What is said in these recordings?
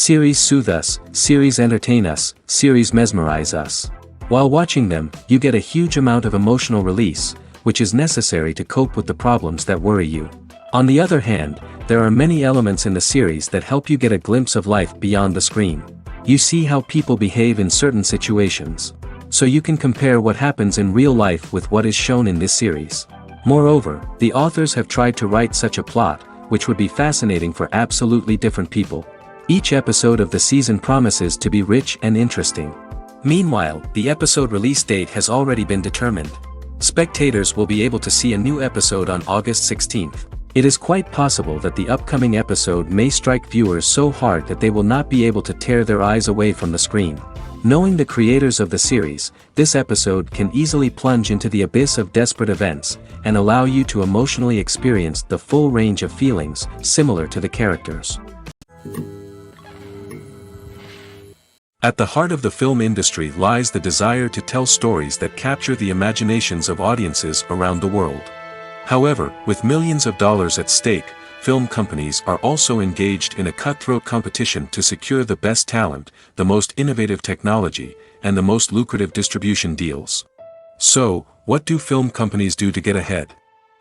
Series soothe us, series entertain us, series mesmerize us. While watching them, you get a huge amount of emotional release, which is necessary to cope with the problems that worry you. On the other hand, there are many elements in the series that help you get a glimpse of life beyond the screen. You see how people behave in certain situations. So you can compare what happens in real life with what is shown in this series. Moreover, the authors have tried to write such a plot, which would be fascinating for absolutely different people. Each episode of the season promises to be rich and interesting. Meanwhile, the episode release date has already been determined. Spectators will be able to see a new episode on August 16th. It is quite possible that the upcoming episode may strike viewers so hard that they will not be able to tear their eyes away from the screen. Knowing the creators of the series, this episode can easily plunge into the abyss of desperate events, and allow you to emotionally experience the full range of feelings, similar to the characters. At the heart of the film industry lies the desire to tell stories that capture the imaginations of audiences around the world. However, with millions of dollars at stake, film companies are also engaged in a cutthroat competition to secure the best talent, the most innovative technology, and the most lucrative distribution deals. So, what do film companies do to get ahead?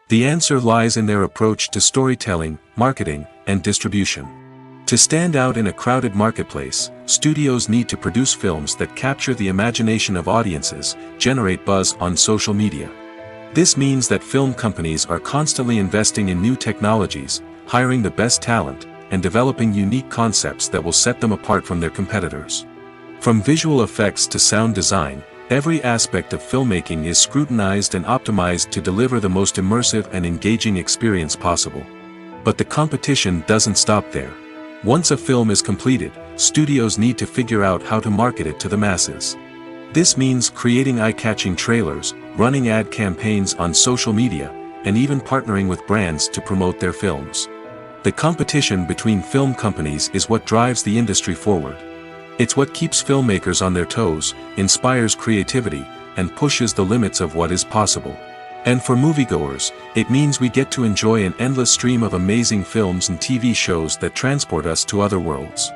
The answer lies in their approach to storytelling, marketing, and distribution. To stand out in a crowded marketplace, studios need to produce films that capture the imagination of audiences, generate buzz on social media. This means that film companies are constantly investing in new technologies, hiring the best talent, and developing unique concepts that will set them apart from their competitors. From visual effects to sound design, every aspect of filmmaking is scrutinized and optimized to deliver the most immersive and engaging experience possible. But the competition doesn't stop there. Once a film is completed, studios need to figure out how to market it to the masses. This means creating eye-catching trailers, running ad campaigns on social media, and even partnering with brands to promote their films. The competition between film companies is what drives the industry forward. It's what keeps filmmakers on their toes, inspires creativity, and pushes the limits of what is possible. And for moviegoers, it means we get to enjoy an endless stream of amazing films and TV shows that transport us to other worlds.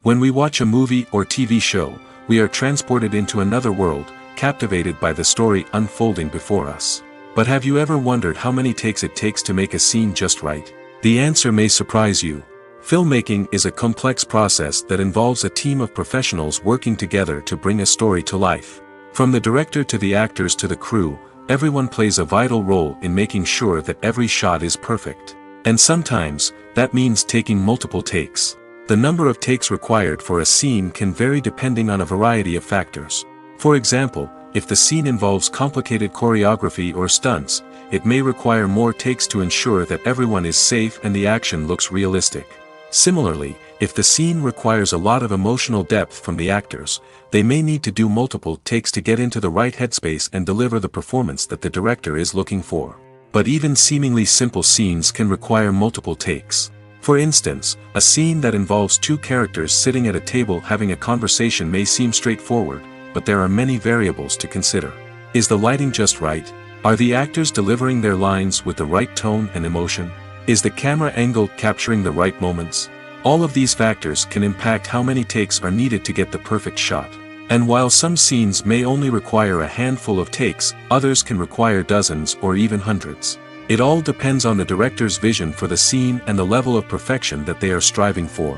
When we watch a movie or TV show, we are transported into another world, captivated by the story unfolding before us. But have you ever wondered how many takes it takes to make a scene just right? The answer may surprise you. Filmmaking is a complex process that involves a team of professionals working together to bring a story to life. From the director to the actors to the crew, everyone plays a vital role in making sure that every shot is perfect. And sometimes, that means taking multiple takes. The number of takes required for a scene can vary depending on a variety of factors. For example, if the scene involves complicated choreography or stunts, it may require more takes to ensure that everyone is safe and the action looks realistic. Similarly, if the scene requires a lot of emotional depth from the actors, they may need to do multiple takes to get into the right headspace and deliver the performance that the director is looking for. But even seemingly simple scenes can require multiple takes. For instance, a scene that involves two characters sitting at a table having a conversation may seem straightforward, but there are many variables to consider. Is the lighting just right? Are the actors delivering their lines with the right tone and emotion? Is the camera angle capturing the right moments? All of these factors can impact how many takes are needed to get the perfect shot. And while some scenes may only require a handful of takes, others can require dozens or even hundreds. It all depends on the director's vision for the scene and the level of perfection that they are striving for.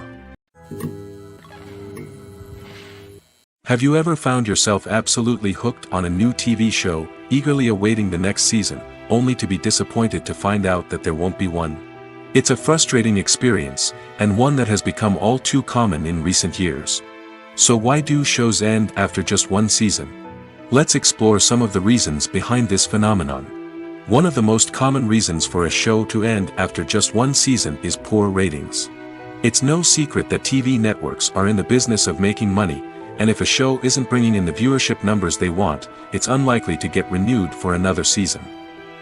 Have you ever found yourself absolutely hooked on a new TV show, eagerly awaiting the next season, only to be disappointed to find out that there won't be one? It's a frustrating experience, and one that has become all too common in recent years. So why do shows end after just one season? Let's explore some of the reasons behind this phenomenon. One of the most common reasons for a show to end after just one season is poor ratings. It's no secret that TV networks are in the business of making money, and if a show isn't bringing in the viewership numbers they want, it's unlikely to get renewed for another season.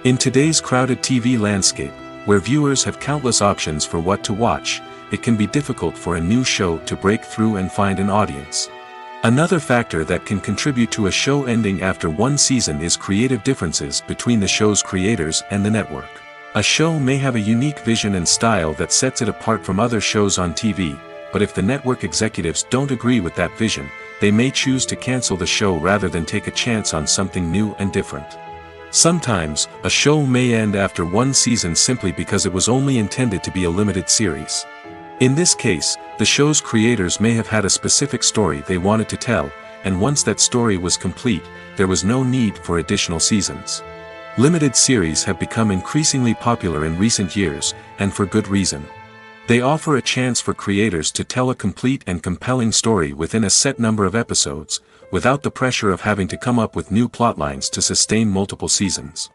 In today's crowded TV landscape, where viewers have countless options for what to watch, it can be difficult for a new show to break through and find an audience. Another factor that can contribute to a show ending after one season is creative differences between the show's creators and the network. A show may have a unique vision and style that sets it apart from other shows on TV, but if the network executives don't agree with that vision, they may choose to cancel the show rather than take a chance on something new and different. Sometimes, a show may end after one season simply because it was only intended to be a limited series. In this case, the show's creators may have had a specific story they wanted to tell, and once that story was complete, there was no need for additional seasons. Limited series have become increasingly popular in recent years, and for good reason. They offer a chance for creators to tell a complete and compelling story within a set number of episodes, without the pressure of having to come up with new plotlines to sustain multiple seasons.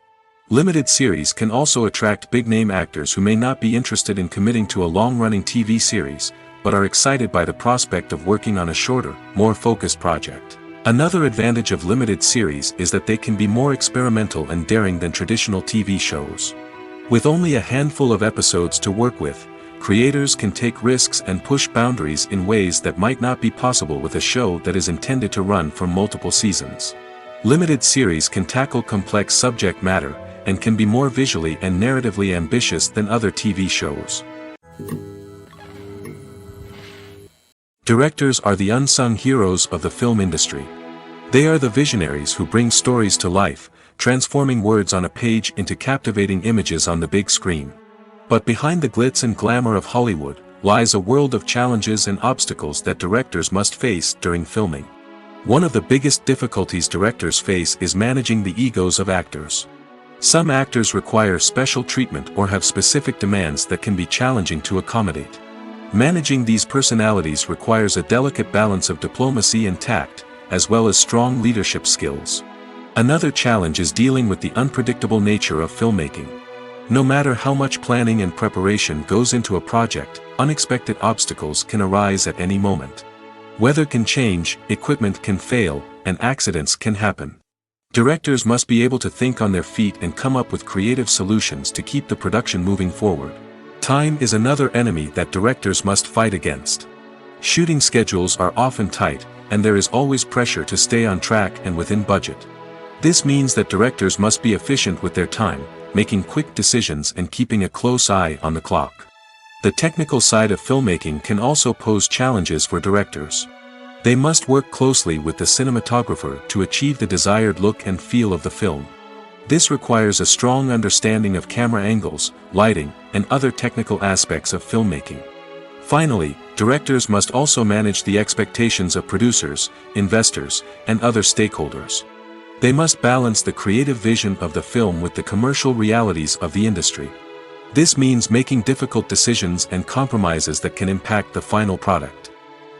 Limited series can also attract big-name actors who may not be interested in committing to a long-running TV series, but are excited by the prospect of working on a shorter, more focused project. Another advantage of limited series is that they can be more experimental and daring than traditional TV shows. With only a handful of episodes to work with, creators can take risks and push boundaries in ways that might not be possible with a show that is intended to run for multiple seasons. Limited series can tackle complex subject matter, and can be more visually and narratively ambitious than other TV shows. Directors are the unsung heroes of the film industry. They are the visionaries who bring stories to life, transforming words on a page into captivating images on the big screen. But behind the glitz and glamour of Hollywood, lies a world of challenges and obstacles that directors must face during filming. One of the biggest difficulties directors face is managing the egos of actors. Some actors require special treatment or have specific demands that can be challenging to accommodate. Managing these personalities requires a delicate balance of diplomacy and tact, as well as strong leadership skills. Another challenge is dealing with the unpredictable nature of filmmaking. No matter how much planning and preparation goes into a project, unexpected obstacles can arise at any moment. Weather can change, equipment can fail, and accidents can happen. Directors must be able to think on their feet and come up with creative solutions to keep the production moving forward. Time is another enemy that directors must fight against. Shooting schedules are often tight, and there is always pressure to stay on track and within budget. This means that directors must be efficient with their time, making quick decisions and keeping a close eye on the clock. The technical side of filmmaking can also pose challenges for directors. They must work closely with the cinematographer to achieve the desired look and feel of the film. This requires a strong understanding of camera angles, lighting, and other technical aspects of filmmaking. Finally, directors must also manage the expectations of producers, investors, and other stakeholders. They must balance the creative vision of the film with the commercial realities of the industry. This means making difficult decisions and compromises that can impact the final product.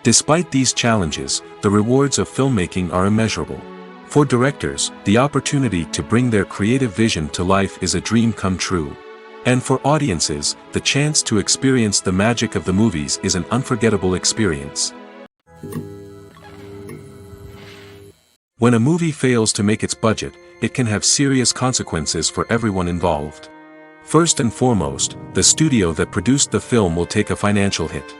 Despite these challenges, the rewards of filmmaking are immeasurable. For directors, the opportunity to bring their creative vision to life is a dream come true. And for audiences, the chance to experience the magic of the movies is an unforgettable experience. When a movie fails to make its budget, it can have serious consequences for everyone involved. First and foremost, the studio that produced the film will take a financial hit.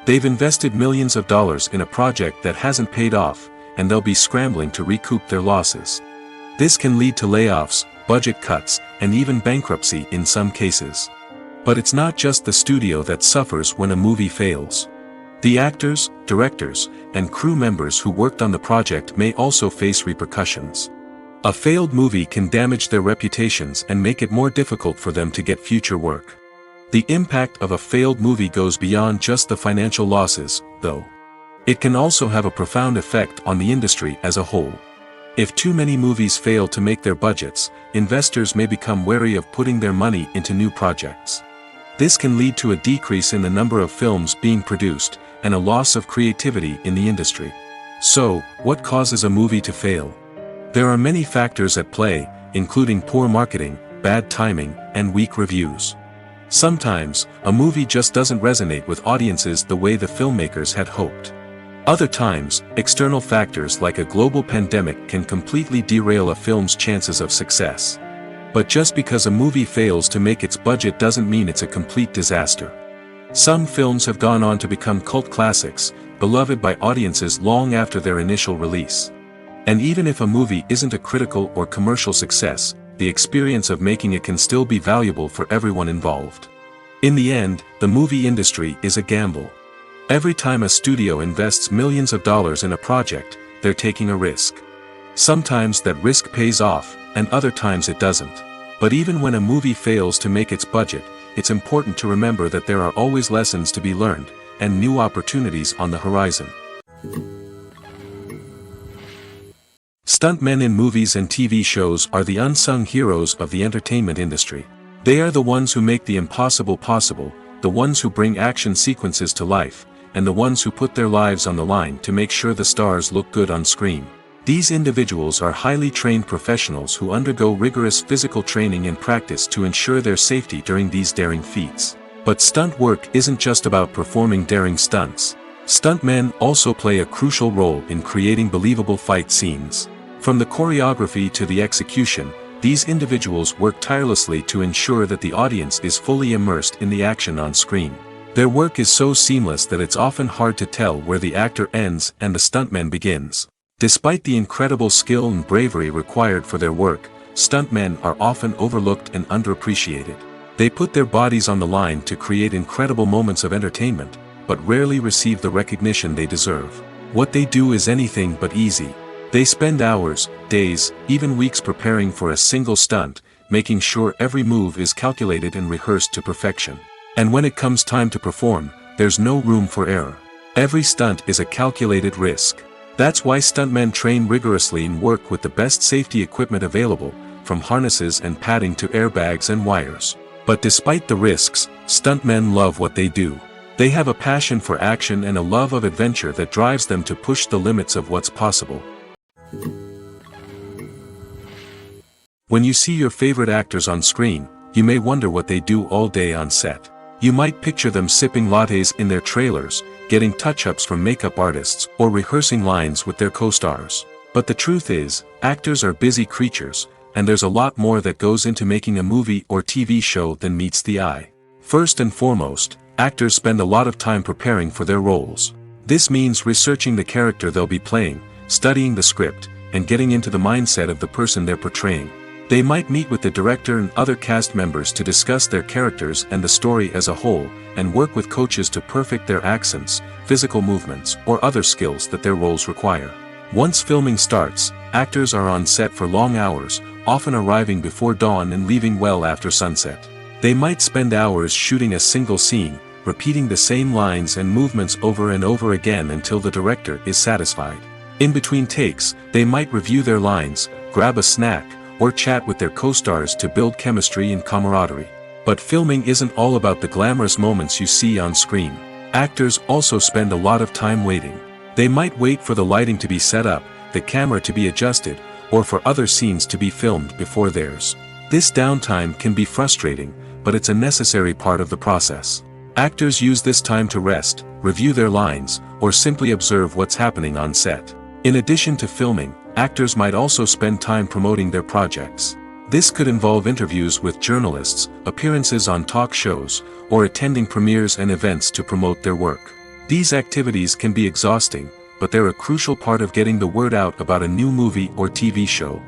They've invested millions of dollars in a project that hasn't paid off, and they'll be scrambling to recoup their losses. This can lead to layoffs, budget cuts, and even bankruptcy in some cases. But it's not just the studio that suffers when a movie fails. The actors, directors, and crew members who worked on the project may also face repercussions. A failed movie can damage their reputations and make it more difficult for them to get future work. The impact of a failed movie goes beyond just the financial losses, though. It can also have a profound effect on the industry as a whole. If too many movies fail to make their budgets, investors may become wary of putting their money into new projects. This can lead to a decrease in the number of films being produced, and a loss of creativity in the industry. So, what causes a movie to fail? There are many factors at play, including poor marketing, bad timing, and weak reviews. Sometimes, a movie just doesn't resonate with audiences the way the filmmakers had hoped. Other times, external factors like a global pandemic can completely derail a film's chances of success. But just because a movie fails to make its budget doesn't mean it's a complete disaster. Some films have gone on to become cult classics, beloved by audiences long after their initial release. And even if a movie isn't a critical or commercial success, the experience of making it can still be valuable for everyone involved. In the end, the movie industry is a gamble. Every time a studio invests millions of dollars in a project, they're taking a risk. Sometimes that risk pays off, and other times it doesn't. But even when a movie fails to make its budget, it's important to remember that there are always lessons to be learned, and new opportunities on the horizon. Stuntmen in movies and TV shows are the unsung heroes of the entertainment industry. They are the ones who make the impossible possible, the ones who bring action sequences to life, and the ones who put their lives on the line to make sure the stars look good on screen. These individuals are highly trained professionals who undergo rigorous physical training and practice to ensure their safety during these daring feats. But stunt work isn't just about performing daring stunts. Stuntmen also play a crucial role in creating believable fight scenes. From the choreography to the execution, these individuals work tirelessly to ensure that the audience is fully immersed in the action on screen. Their work is so seamless that it's often hard to tell where the actor ends and the stuntman begins. Despite the incredible skill and bravery required for their work, stuntmen are often overlooked and underappreciated. They put their bodies on the line to create incredible moments of entertainment, but rarely receive the recognition they deserve. What they do is anything but easy. They spend hours, days, even weeks preparing for a single stunt, making sure every move is calculated and rehearsed to perfection. And when it comes time to perform, there's no room for error. Every stunt is a calculated risk. That's why stuntmen train rigorously and work with the best safety equipment available, from harnesses and padding to airbags and wires. But despite the risks, stuntmen love what they do. They have a passion for action and a love of adventure that drives them to push the limits of what's possible. When you see your favorite actors on screen, you may wonder what they do all day on set. You might picture them sipping lattes in their trailers, getting touch-ups from makeup artists, or rehearsing lines with their co-stars. But the truth is, actors are busy creatures, and there's a lot more that goes into making a movie or TV show than meets the eye. First and foremost, actors spend a lot of time preparing for their roles. This means researching the character they'll be playing, studying the script, and getting into the mindset of the person they're portraying. They might meet with the director and other cast members to discuss their characters and the story as a whole, and work with coaches to perfect their accents, physical movements, or other skills that their roles require. Once filming starts, actors are on set for long hours, often arriving before dawn and leaving well after sunset. They might spend hours shooting a single scene, repeating the same lines and movements over and over again until the director is satisfied. In between takes, they might review their lines, grab a snack, or chat with their co-stars to build chemistry and camaraderie. But filming isn't all about the glamorous moments you see on screen. Actors also spend a lot of time waiting. They might wait for the lighting to be set up, the camera to be adjusted, or for other scenes to be filmed before theirs. This downtime can be frustrating, but it's a necessary part of the process. Actors use this time to rest, review their lines, or simply observe what's happening on set. In addition to filming, actors might also spend time promoting their projects. This could involve interviews with journalists, appearances on talk shows, or attending premieres and events to promote their work. These activities can be exhausting, but they're a crucial part of getting the word out about a new movie or TV show.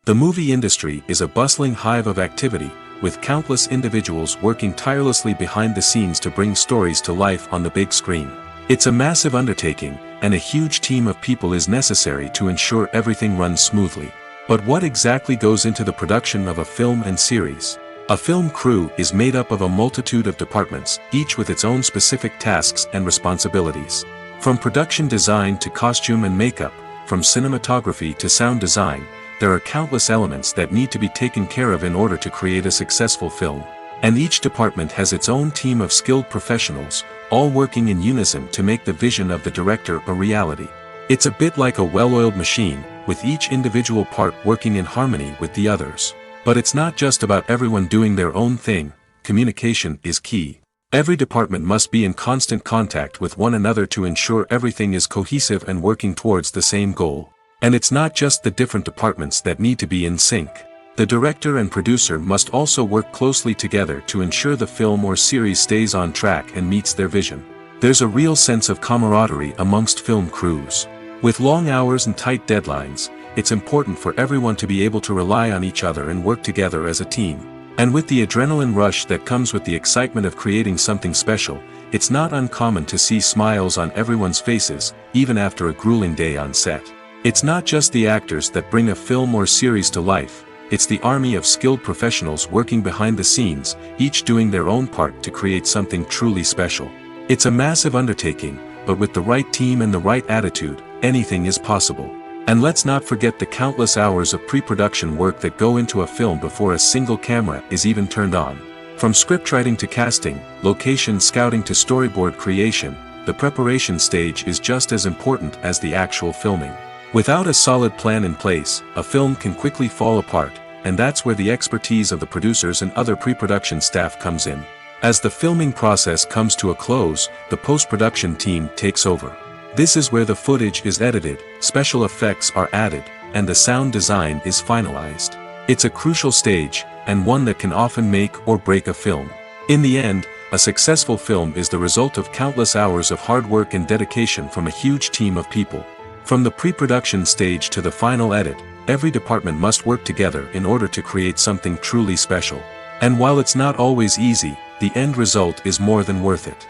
The movie industry is a bustling hive of activity, with countless individuals working tirelessly behind the scenes to bring stories to life on the big screen. It's a massive undertaking, and a huge team of people is necessary to ensure everything runs smoothly. But what exactly goes into the production of a film and series? A film crew is made up of a multitude of departments, each with its own specific tasks and responsibilities. From production design to costume and makeup, from cinematography to sound design, there are countless elements that need to be taken care of in order to create a successful film. And each department has its own team of skilled professionals, all working in unison to make the vision of the director a reality. It's a bit like a well-oiled machine, with each individual part working in harmony with the others. But it's not just about everyone doing their own thing. Communication is key. Every department must be in constant contact with one another to ensure everything is cohesive and working towards the same goal. And it's not just the different departments that need to be in sync. The director and producer must also work closely together to ensure the film or series stays on track and meets their vision. There's a real sense of camaraderie amongst film crews. With long hours and tight deadlines, it's important for everyone to be able to rely on each other and work together as a team. And with the adrenaline rush that comes with the excitement of creating something special, it's not uncommon to see smiles on everyone's faces, even after a grueling day on set. It's not just the actors that bring a film or series to life, it's the army of skilled professionals working behind the scenes, each doing their own part to create something truly special. It's a massive undertaking, but with the right team and the right attitude, anything is possible. And let's not forget the countless hours of pre-production work that go into a film before a single camera is even turned on. From scriptwriting to casting, location scouting to storyboard creation, the preparation stage is just as important as the actual filming. Without a solid plan in place, a film can quickly fall apart, and that's where the expertise of the producers and other pre-production staff comes in. As the filming process comes to a close, the post-production team takes over. This is where the footage is edited, special effects are added, and the sound design is finalized. It's a crucial stage, and one that can often make or break a film. In the end, a successful film is the result of countless hours of hard work and dedication from a huge team of people. From the pre-production stage to the final edit, every department must work together in order to create something truly special. And while it's not always easy, the end result is more than worth it.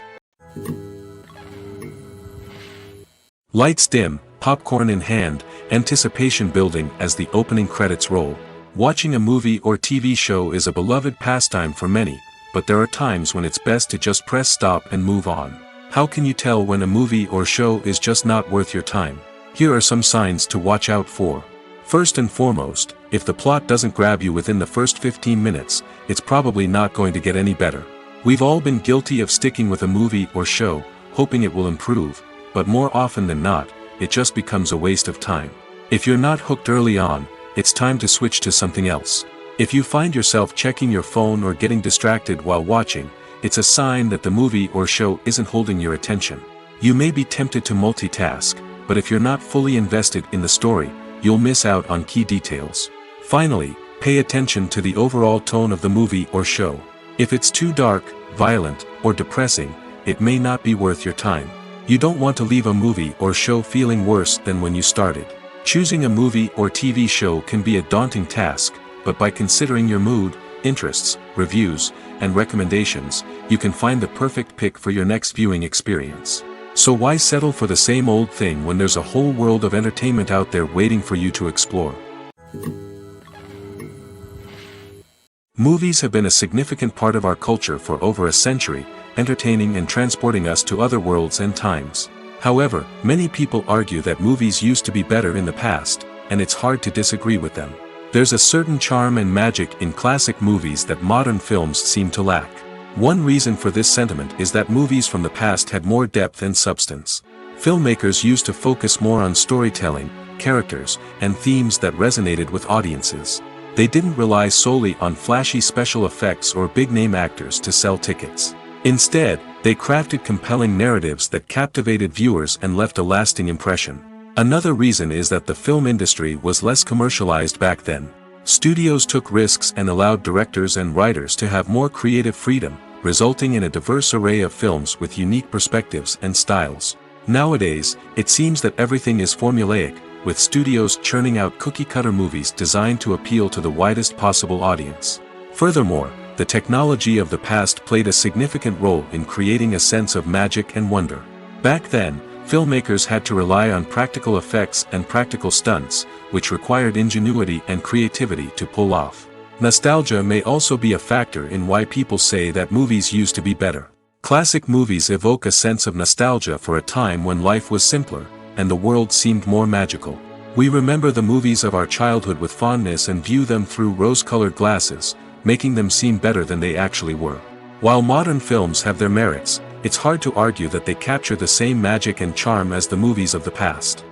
Lights dim, popcorn in hand, anticipation building as the opening credits roll. Watching a movie or TV show is a beloved pastime for many, but there are times when it's best to just press stop and move on. How can you tell when a movie or show is just not worth your time? Here are some signs to watch out for. First and foremost, if the plot doesn't grab you within the first 15 minutes, it's probably not going to get any better. We've all been guilty of sticking with a movie or show, hoping it will improve, but more often than not, it just becomes a waste of time. If you're not hooked early on, it's time to switch to something else. If you find yourself checking your phone or getting distracted while watching, it's a sign that the movie or show isn't holding your attention. You may be tempted to multitask, but if you're not fully invested in the story, you'll miss out on key details. Finally, pay attention to the overall tone of the movie or show. If it's too dark, violent, or depressing, it may not be worth your time. You don't want to leave a movie or show feeling worse than when you started. Choosing a movie or TV show can be a daunting task, but by considering your mood, interests, reviews, and recommendations, you can find the perfect pick for your next viewing experience. So why settle for the same old thing when there's a whole world of entertainment out there waiting for you to explore? Movies have been a significant part of our culture for over a century, entertaining and transporting us to other worlds and times. However, many people argue that movies used to be better in the past, and it's hard to disagree with them. There's a certain charm and magic in classic movies that modern films seem to lack. One reason for this sentiment is that movies from the past had more depth and substance. Filmmakers used to focus more on storytelling, characters, and themes that resonated with audiences. They didn't rely solely on flashy special effects or big-name actors to sell tickets. Instead, they crafted compelling narratives that captivated viewers and left a lasting impression. Another reason is that the film industry was less commercialized back then. Studios took risks and allowed directors and writers to have more creative freedom, resulting in a diverse array of films with unique perspectives and styles. Nowadays, it seems that everything is formulaic, with studios churning out cookie-cutter movies designed to appeal to the widest possible audience. Furthermore, the technology of the past played a significant role in creating a sense of magic and wonder. Back then, filmmakers had to rely on practical effects and practical stunts, which required ingenuity and creativity to pull off. Nostalgia may also be a factor in why people say that movies used to be better. Classic movies evoke a sense of nostalgia for a time when life was simpler, and the world seemed more magical. We remember the movies of our childhood with fondness and view them through rose-colored glasses, making them seem better than they actually were. While modern films have their merits, it's hard to argue that they capture the same magic and charm as the movies of the past.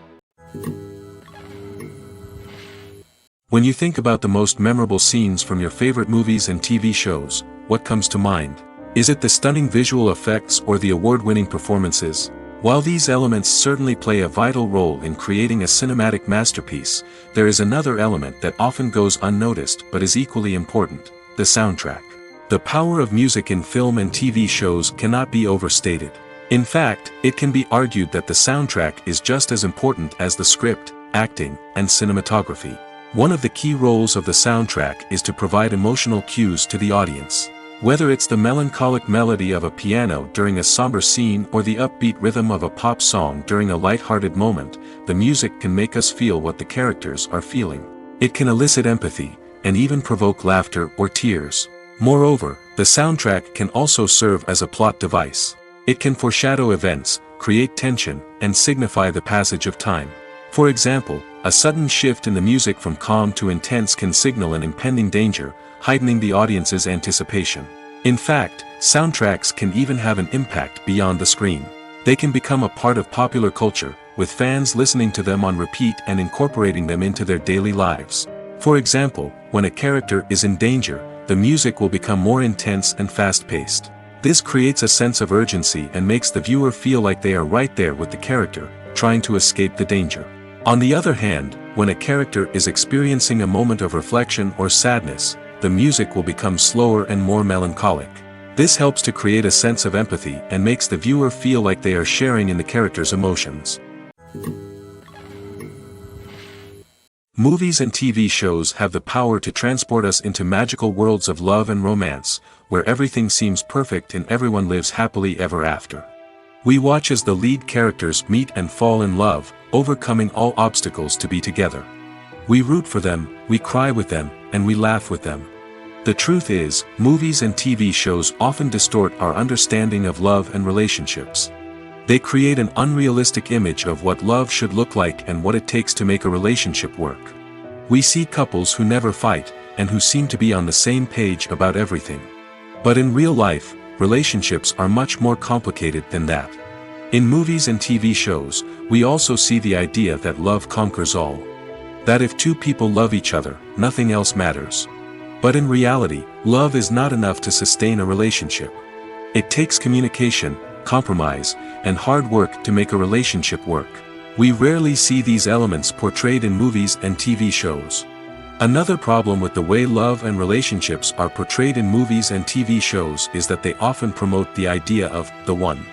When you think about the most memorable scenes from your favorite movies and TV shows, what comes to mind? Is it the stunning visual effects or the award-winning performances? While these elements certainly play a vital role in creating a cinematic masterpiece, there is another element that often goes unnoticed but is equally important: the soundtrack. The power of music in film and TV shows cannot be overstated. In fact, it can be argued that the soundtrack is just as important as the script, acting, and cinematography. One of the key roles of the soundtrack is to provide emotional cues to the audience. Whether it's the melancholic melody of a piano during a somber scene or the upbeat rhythm of a pop song during a light-hearted moment, the music can make us feel what the characters are feeling. It can elicit empathy, and even provoke laughter or tears. Moreover, the soundtrack can also serve as a plot device. It can foreshadow events, create tension, and signify the passage of time. For example, a sudden shift in the music from calm to intense can signal an impending danger, heightening the audience's anticipation. In fact, soundtracks can even have an impact beyond the screen. They can become a part of popular culture, with fans listening to them on repeat and incorporating them into their daily lives. For example, when a character is in danger, the music will become more intense and fast-paced. This creates a sense of urgency and makes the viewer feel like they are right there with the character, trying to escape the danger. On the other hand, when a character is experiencing a moment of reflection or sadness, the music will become slower and more melancholic. This helps to create a sense of empathy and makes the viewer feel like they are sharing in the character's emotions. Movies and TV shows have the power to transport us into magical worlds of love and romance, where everything seems perfect and everyone lives happily ever after. We watch as the lead characters meet and fall in love, overcoming all obstacles to be together. We root for them, we cry with them, and we laugh with them. The truth is, movies and TV shows often distort our understanding of love and relationships. They create an unrealistic image of what love should look like and what it takes to make a relationship work. We see couples who never fight, and who seem to be on the same page about everything. But in real life, relationships are much more complicated than that. In movies and TV shows, we also see the idea that love conquers all. That if two people love each other, nothing else matters. But in reality, love is not enough to sustain a relationship. It takes communication, compromise, and hard work to make a relationship work. We rarely see these elements portrayed in movies and TV shows. Another problem with the way love and relationships are portrayed in movies and TV shows is that they often promote the idea of the one.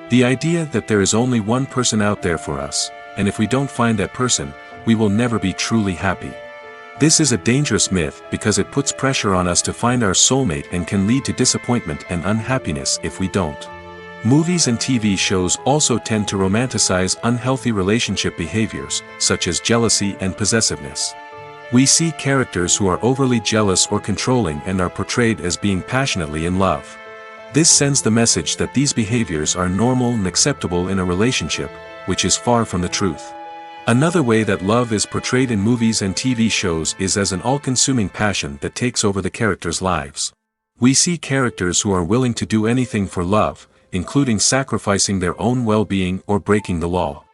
The idea that there is only one person out there for us, and if we don't find that person, we will never be truly happy. This is a dangerous myth because it puts pressure on us to find our soulmate and can lead to disappointment and unhappiness if we don't. Movies and TV shows also tend to romanticize unhealthy relationship behaviors, such as jealousy and possessiveness. We see characters who are overly jealous or controlling and are portrayed as being passionately in love. This sends the message that these behaviors are normal and acceptable in a relationship, which is far from the truth. Another way that love is portrayed in movies and TV shows is as an all-consuming passion that takes over the characters' lives. We see characters who are willing to do anything for love, including sacrificing their own well-being or breaking the law.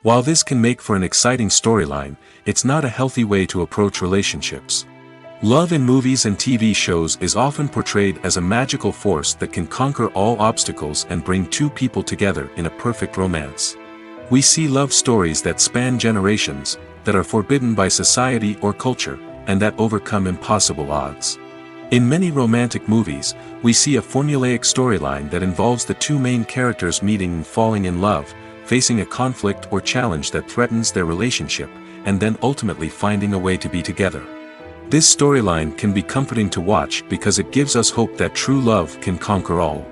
While this can make for an exciting storyline, it's not a healthy way to approach relationships. Love in movies and TV shows is often portrayed as a magical force that can conquer all obstacles and bring two people together in a perfect romance. We see love stories that span generations, that are forbidden by society or culture, and that overcome impossible odds. In many romantic movies, we see a formulaic storyline that involves the two main characters meeting and falling in love, facing a conflict or challenge that threatens their relationship, and then ultimately finding a way to be together. This storyline can be comforting to watch because it gives us hope that true love can conquer all.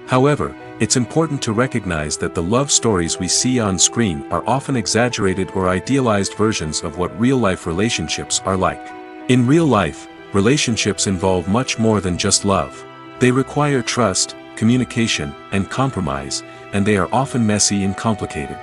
However, it's important to recognize that the love stories we see on screen are often exaggerated or idealized versions of what real-life relationships are like. In real life, relationships involve much more than just love. They require trust, communication, and compromise, and they are often messy and complicated.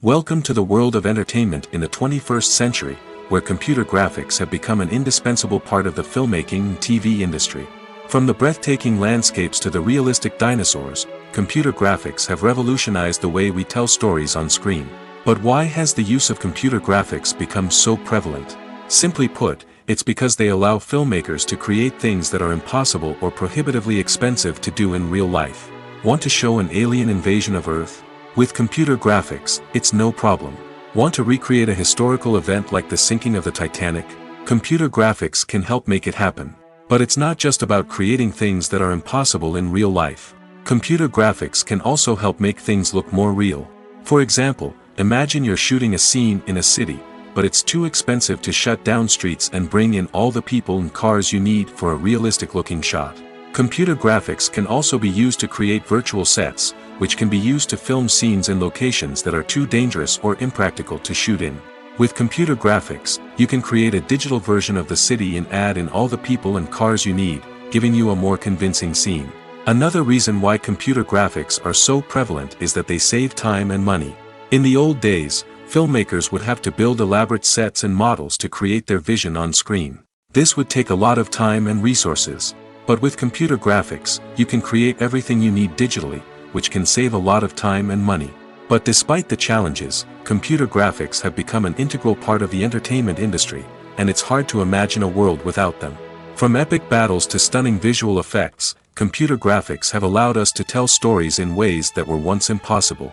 Welcome to the world of entertainment in the 21st century, where computer graphics have become an indispensable part of the filmmaking and TV industry. From the breathtaking landscapes to the realistic dinosaurs, computer graphics have revolutionized the way we tell stories on screen. But why has the use of computer graphics become so prevalent? Simply put, it's because they allow filmmakers to create things that are impossible or prohibitively expensive to do in real life. Want to show an alien invasion of Earth? With computer graphics, it's no problem. Want to recreate a historical event like the sinking of the Titanic? Computer graphics can help make it happen. But it's not just about creating things that are impossible in real life. Computer graphics can also help make things look more real. For example, imagine you're shooting a scene in a city, but it's too expensive to shut down streets and bring in all the people and cars you need for a realistic-looking shot. Computer graphics can also be used to create virtual sets, which can be used to film scenes in locations that are too dangerous or impractical to shoot in. With computer graphics, you can create a digital version of the city and add in all the people and cars you need, giving you a more convincing scene. Another reason why computer graphics are so prevalent is that they save time and money. In the old days, filmmakers would have to build elaborate sets and models to create their vision on screen. This would take a lot of time and resources. But with computer graphics, you can create everything you need digitally, which can save a lot of time and money. But despite the challenges, computer graphics have become an integral part of the entertainment industry, and it's hard to imagine a world without them. From epic battles to stunning visual effects, computer graphics have allowed us to tell stories in ways that were once impossible.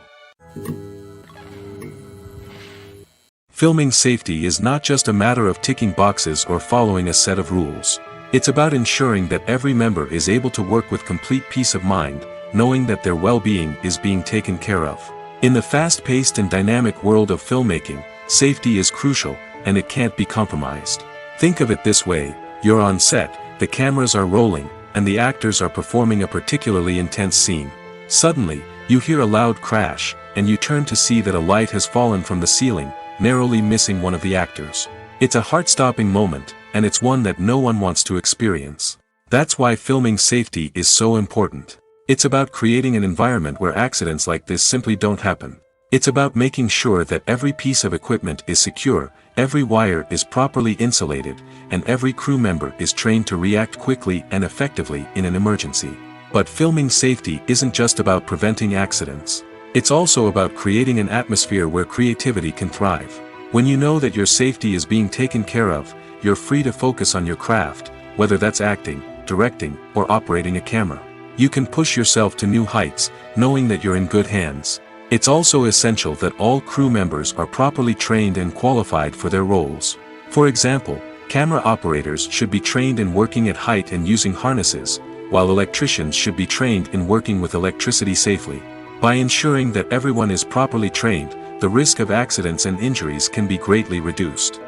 Filming safety is not just a matter of ticking boxes or following a set of rules. It's about ensuring that every member is able to work with complete peace of mind, knowing that their well-being is being taken care of. In the fast-paced and dynamic world of filmmaking, safety is crucial, and it can't be compromised. Think of it this way: you're on set, the cameras are rolling, and the actors are performing a particularly intense scene. Suddenly, you hear a loud crash, and you turn to see that a light has fallen from the ceiling, narrowly missing one of the actors. It's a heart-stopping moment, and it's one that no one wants to experience. That's why filming safety is so important. It's about creating an environment where accidents like this simply don't happen. It's about making sure that every piece of equipment is secure, every wire is properly insulated, and every crew member is trained to react quickly and effectively in an emergency. But filming safety isn't just about preventing accidents. It's also about creating an atmosphere where creativity can thrive. When you know that your safety is being taken care of, you're free to focus on your craft, whether that's acting, directing, or operating a camera. You can push yourself to new heights, knowing that you're in good hands. It's also essential that all crew members are properly trained and qualified for their roles. For example, camera operators should be trained in working at height and using harnesses, while electricians should be trained in working with electricity safely. By ensuring that everyone is properly trained, the risk of accidents and injuries can be greatly reduced.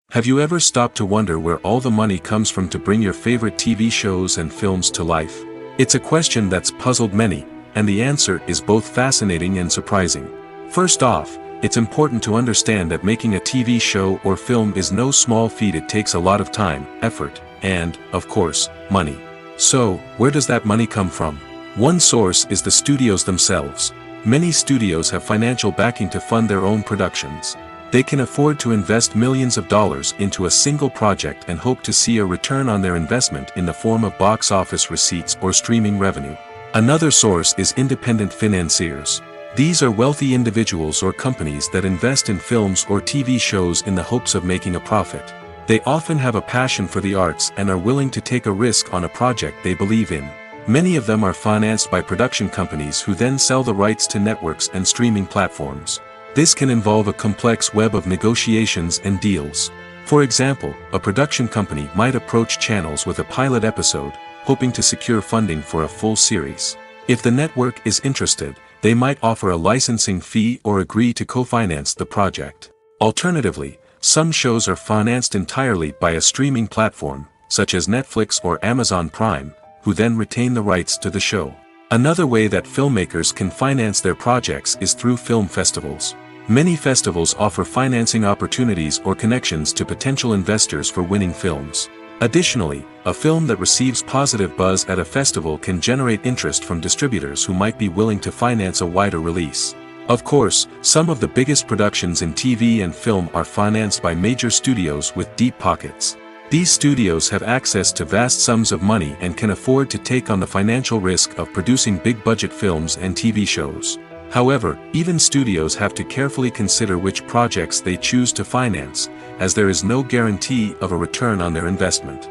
Have you ever stopped to wonder where all the money comes from to bring your favorite TV shows and films to life? It's a question that's puzzled many, and the answer is both fascinating and surprising. First off, it's important to understand that making a TV show or film is no small feat. It takes a lot of time, effort, and, of course, money. So, where does that money come from? One source is the studios themselves. Many studios have financial backing to fund their own productions. They can afford to invest millions of dollars into a single project and hope to see a return on their investment in the form of box office receipts or streaming revenue. Another source is independent financiers. These are wealthy individuals or companies that invest in films or TV shows in the hopes of making a profit. They often have a passion for the arts and are willing to take a risk on a project they believe in. Many of them are financed by production companies who then sell the rights to networks and streaming platforms. This can involve a complex web of negotiations and deals. For example, a production company might approach channels with a pilot episode, hoping to secure funding for a full series. If the network is interested, they might offer a licensing fee or agree to co-finance the project. Alternatively, some shows are financed entirely by a streaming platform, such as Netflix or Amazon Prime, who then retain the rights to the show. Another way that filmmakers can finance their projects is through film festivals. Many festivals offer financing opportunities or connections to potential investors for winning films. Additionally, a film that receives positive buzz at a festival can generate interest from distributors who might be willing to finance a wider release. Of course, some of the biggest productions in TV and film are financed by major studios with deep pockets. These studios have access to vast sums of money and can afford to take on the financial risk of producing big-budget films and TV shows. However, even studios have to carefully consider which projects they choose to finance, as there is no guarantee of a return on their investment.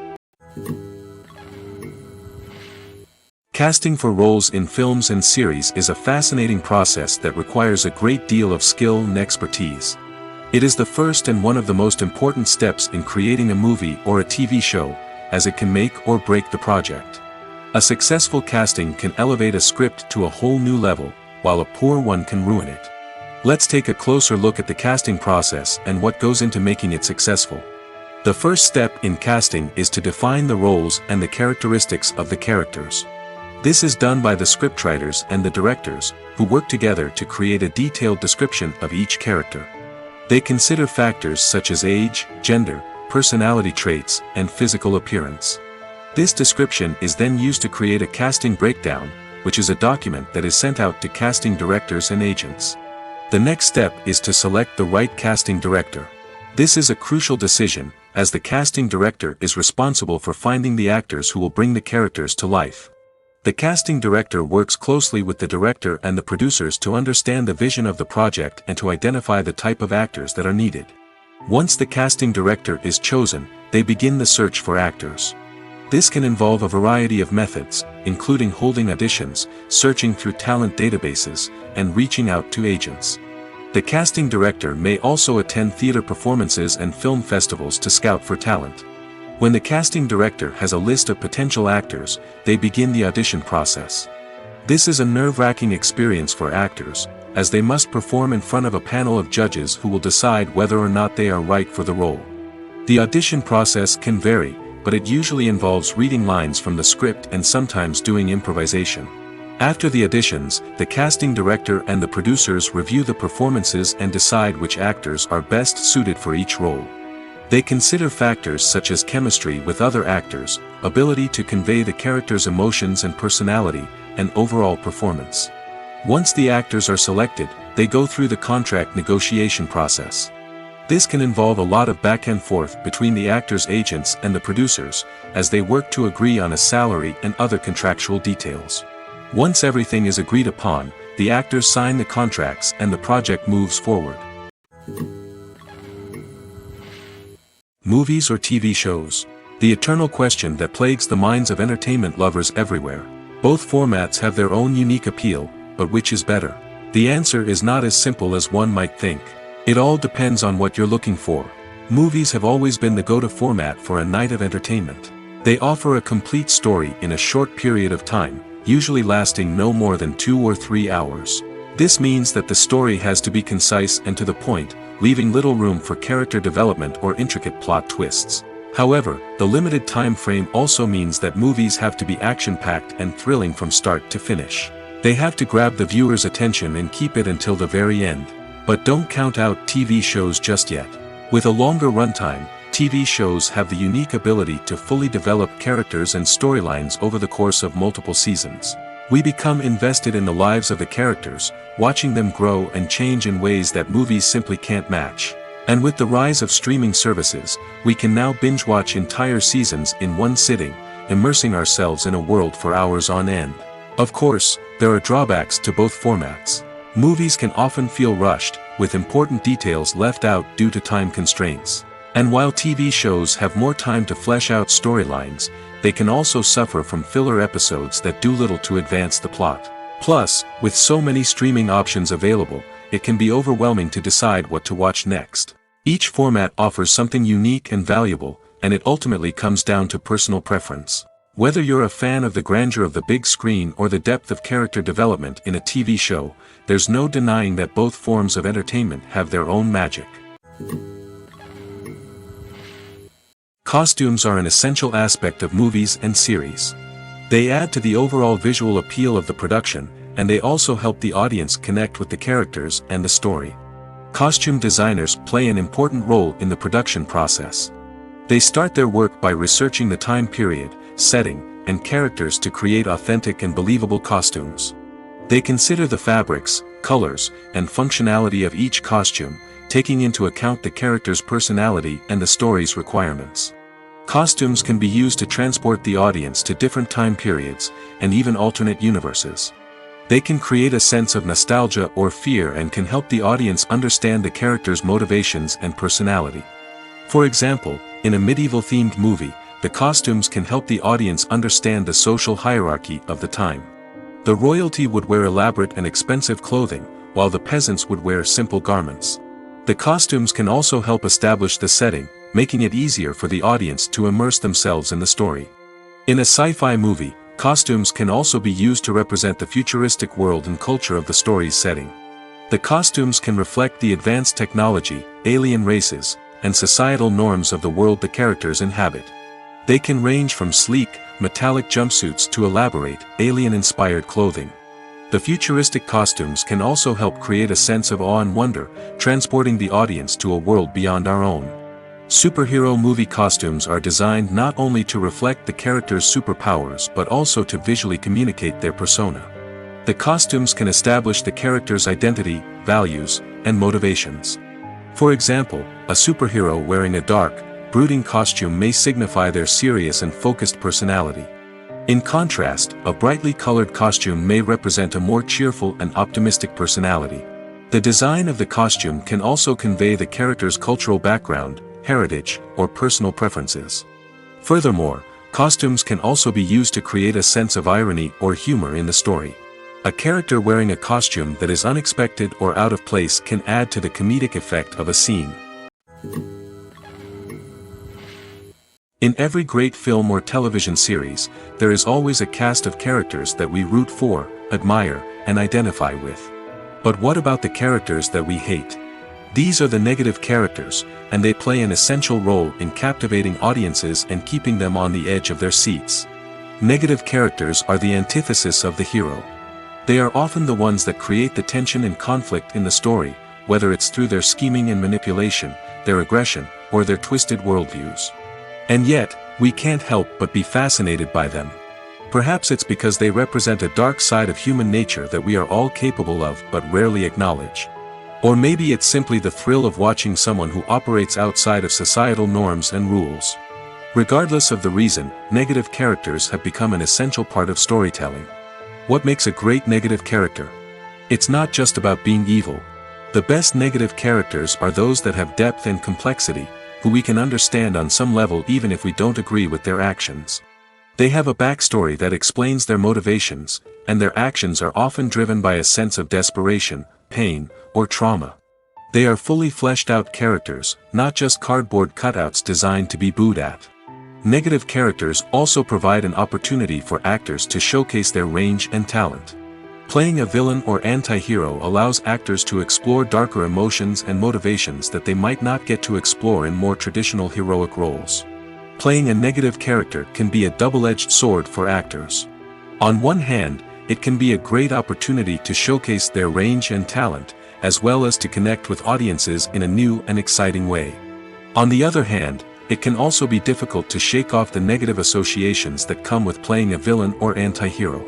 Casting for roles in films and series is a fascinating process that requires a great deal of skill and expertise. It is the first and one of the most important steps in creating a movie or a TV show, as it can make or break the project. A successful casting can elevate a script to a whole new level, while a poor one can ruin it. Let's take a closer look at the casting process and what goes into making it successful. The first step in casting is to define the roles and the characteristics of the characters. This is done by the scriptwriters and the directors, who work together to create a detailed description of each character. They consider factors such as age, gender, personality traits, and physical appearance. This description is then used to create a casting breakdown, which is a document that is sent out to casting directors and agents. The next step is to select the right casting director. This is a crucial decision, as the casting director is responsible for finding the actors who will bring the characters to life. The casting director works closely with the director and the producers to understand the vision of the project and to identify the type of actors that are needed. Once the casting director is chosen, they begin the search for actors. This can involve a variety of methods, including holding auditions, searching through talent databases, and reaching out to agents. The casting director may also attend theater performances and film festivals to scout for talent. When the casting director has a list of potential actors, they begin the audition process. This is a nerve-wracking experience for actors, as they must perform in front of a panel of judges who will decide whether or not they are right for the role. The audition process can vary, but it usually involves reading lines from the script and sometimes doing improvisation. After the auditions, the casting director and the producers review the performances and decide which actors are best suited for each role. They consider factors such as chemistry with other actors, ability to convey the character's emotions and personality, and overall performance. Once the actors are selected, they go through the contract negotiation process. This can involve a lot of back and forth between the actors' agents and the producers, as they work to agree on a salary and other contractual details. Once everything is agreed upon, the actors sign the contracts and the project moves forward. Movies or TV shows? The eternal question that plagues the minds of entertainment lovers everywhere. Both formats have their own unique appeal, but which is better? The answer is not as simple as one might think. It all depends on what you're looking for. Movies have always been the go-to format for a night of entertainment. They offer a complete story in a short period of time, usually lasting no more than 2 or 3 hours. This means that the story has to be concise and to the point, leaving little room for character development or intricate plot twists. However, the limited time frame also means that movies have to be action-packed and thrilling from start to finish. They have to grab the viewer's attention and keep it until the very end. But don't count out TV shows just yet. With a longer runtime, TV shows have the unique ability to fully develop characters and storylines over the course of multiple seasons. We become invested in the lives of the characters, watching them grow and change in ways that movies simply can't match. And with the rise of streaming services, we can now binge-watch entire seasons in one sitting, immersing ourselves in a world for hours on end. Of course, there are drawbacks to both formats. Movies can often feel rushed, with important details left out due to time constraints. And while TV shows have more time to flesh out storylines, they can also suffer from filler episodes that do little to advance the plot. Plus, with so many streaming options available, it can be overwhelming to decide what to watch next. Each format offers something unique and valuable, and it ultimately comes down to personal preference. Whether you're a fan of the grandeur of the big screen or the depth of character development in a TV show, there's no denying that both forms of entertainment have their own magic. Costumes are an essential aspect of movies and series. They add to the overall visual appeal of the production, and they also help the audience connect with the characters and the story. Costume designers play an important role in the production process. They start their work by researching the time period, setting, and characters to create authentic and believable costumes. They consider the fabrics, colors, and functionality of each costume, taking into account the character's personality and the story's requirements. Costumes can be used to transport the audience to different time periods, and even alternate universes. They can create a sense of nostalgia or fear and can help the audience understand the character's motivations and personality. For example, in a medieval-themed movie, the costumes can help the audience understand the social hierarchy of the time. The royalty would wear elaborate and expensive clothing, while the peasants would wear simple garments. The costumes can also help establish the setting, making it easier for the audience to immerse themselves in the story. In a sci-fi movie, Costumes can also be used to represent the futuristic world and culture of the story's setting. The costumes can reflect the advanced technology, alien races, and societal norms of the world the characters inhabit. They can range from sleek, metallic jumpsuits to elaborate, alien-inspired clothing. The futuristic costumes can also help create a sense of awe and wonder, transporting the audience to a world beyond our own. Superhero movie costumes are designed not only to reflect the character's superpowers but also to visually communicate their persona. The costumes can establish the character's identity, values, and motivations. For example, a superhero wearing a dark, brooding costume may signify their serious and focused personality. In contrast, a brightly colored costume may represent a more cheerful and optimistic personality. The design of the costume can also convey the character's cultural background, heritage, or personal preferences. Furthermore, costumes can also be used to create a sense of irony or humor in the story. A character wearing a costume that is unexpected or out of place can add to the comedic effect of a scene. In every great film or television series, there is always a cast of characters that we root for, admire, and identify with. But what about the characters that we hate? These are the negative characters, and they play an essential role in captivating audiences and keeping them on the edge of their seats. Negative characters are the antithesis of the hero. They are often the ones that create the tension and conflict in the story, whether it's through their scheming and manipulation, their aggression, or their twisted worldviews. And yet, we can't help but be fascinated by them. Perhaps it's because they represent a dark side of human nature that we are all capable of but rarely acknowledge. Or maybe it's simply the thrill of watching someone who operates outside of societal norms and rules. Regardless of the reason, negative characters have become an essential part of storytelling. What makes a great negative character? It's not just about being evil. The best negative characters are those that have depth and complexity, who we can understand on some level even if we don't agree with their actions. They have a backstory that explains their motivations, and their actions are often driven by a sense of desperation, pain, or trauma. They are fully fleshed out characters, not just cardboard cutouts designed to be booed at. Negative characters also provide an opportunity for actors to showcase their range and talent. Playing a villain or anti-hero allows actors to explore darker emotions and motivations that they might not get to explore in more traditional heroic roles. Playing a negative character can be a double-edged sword for actors. On one hand, it can be a great opportunity to showcase their range and talent, as well as to connect with audiences in a new and exciting way. On the other hand, it can also be difficult to shake off the negative associations that come with playing a villain or anti-hero.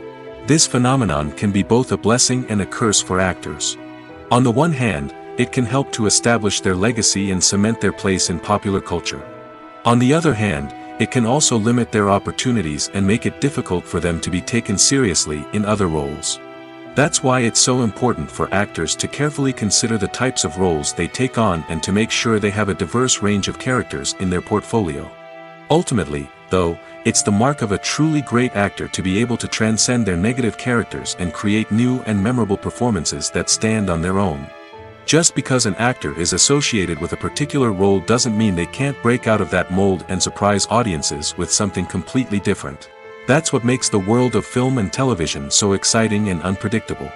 This phenomenon can be both a blessing and a curse for actors. On the one hand, it can help to establish their legacy and cement their place in popular culture. On the other hand, it can also limit their opportunities and make it difficult for them to be taken seriously in other roles. That's why it's so important for actors to carefully consider the types of roles they take on and to make sure they have a diverse range of characters in their portfolio. Ultimately, though, it's the mark of a truly great actor to be able to transcend their negative characters and create new and memorable performances that stand on their own. Just because an actor is associated with a particular role doesn't mean they can't break out of that mold and surprise audiences with something completely different. That's what makes the world of film and television so exciting and unpredictable.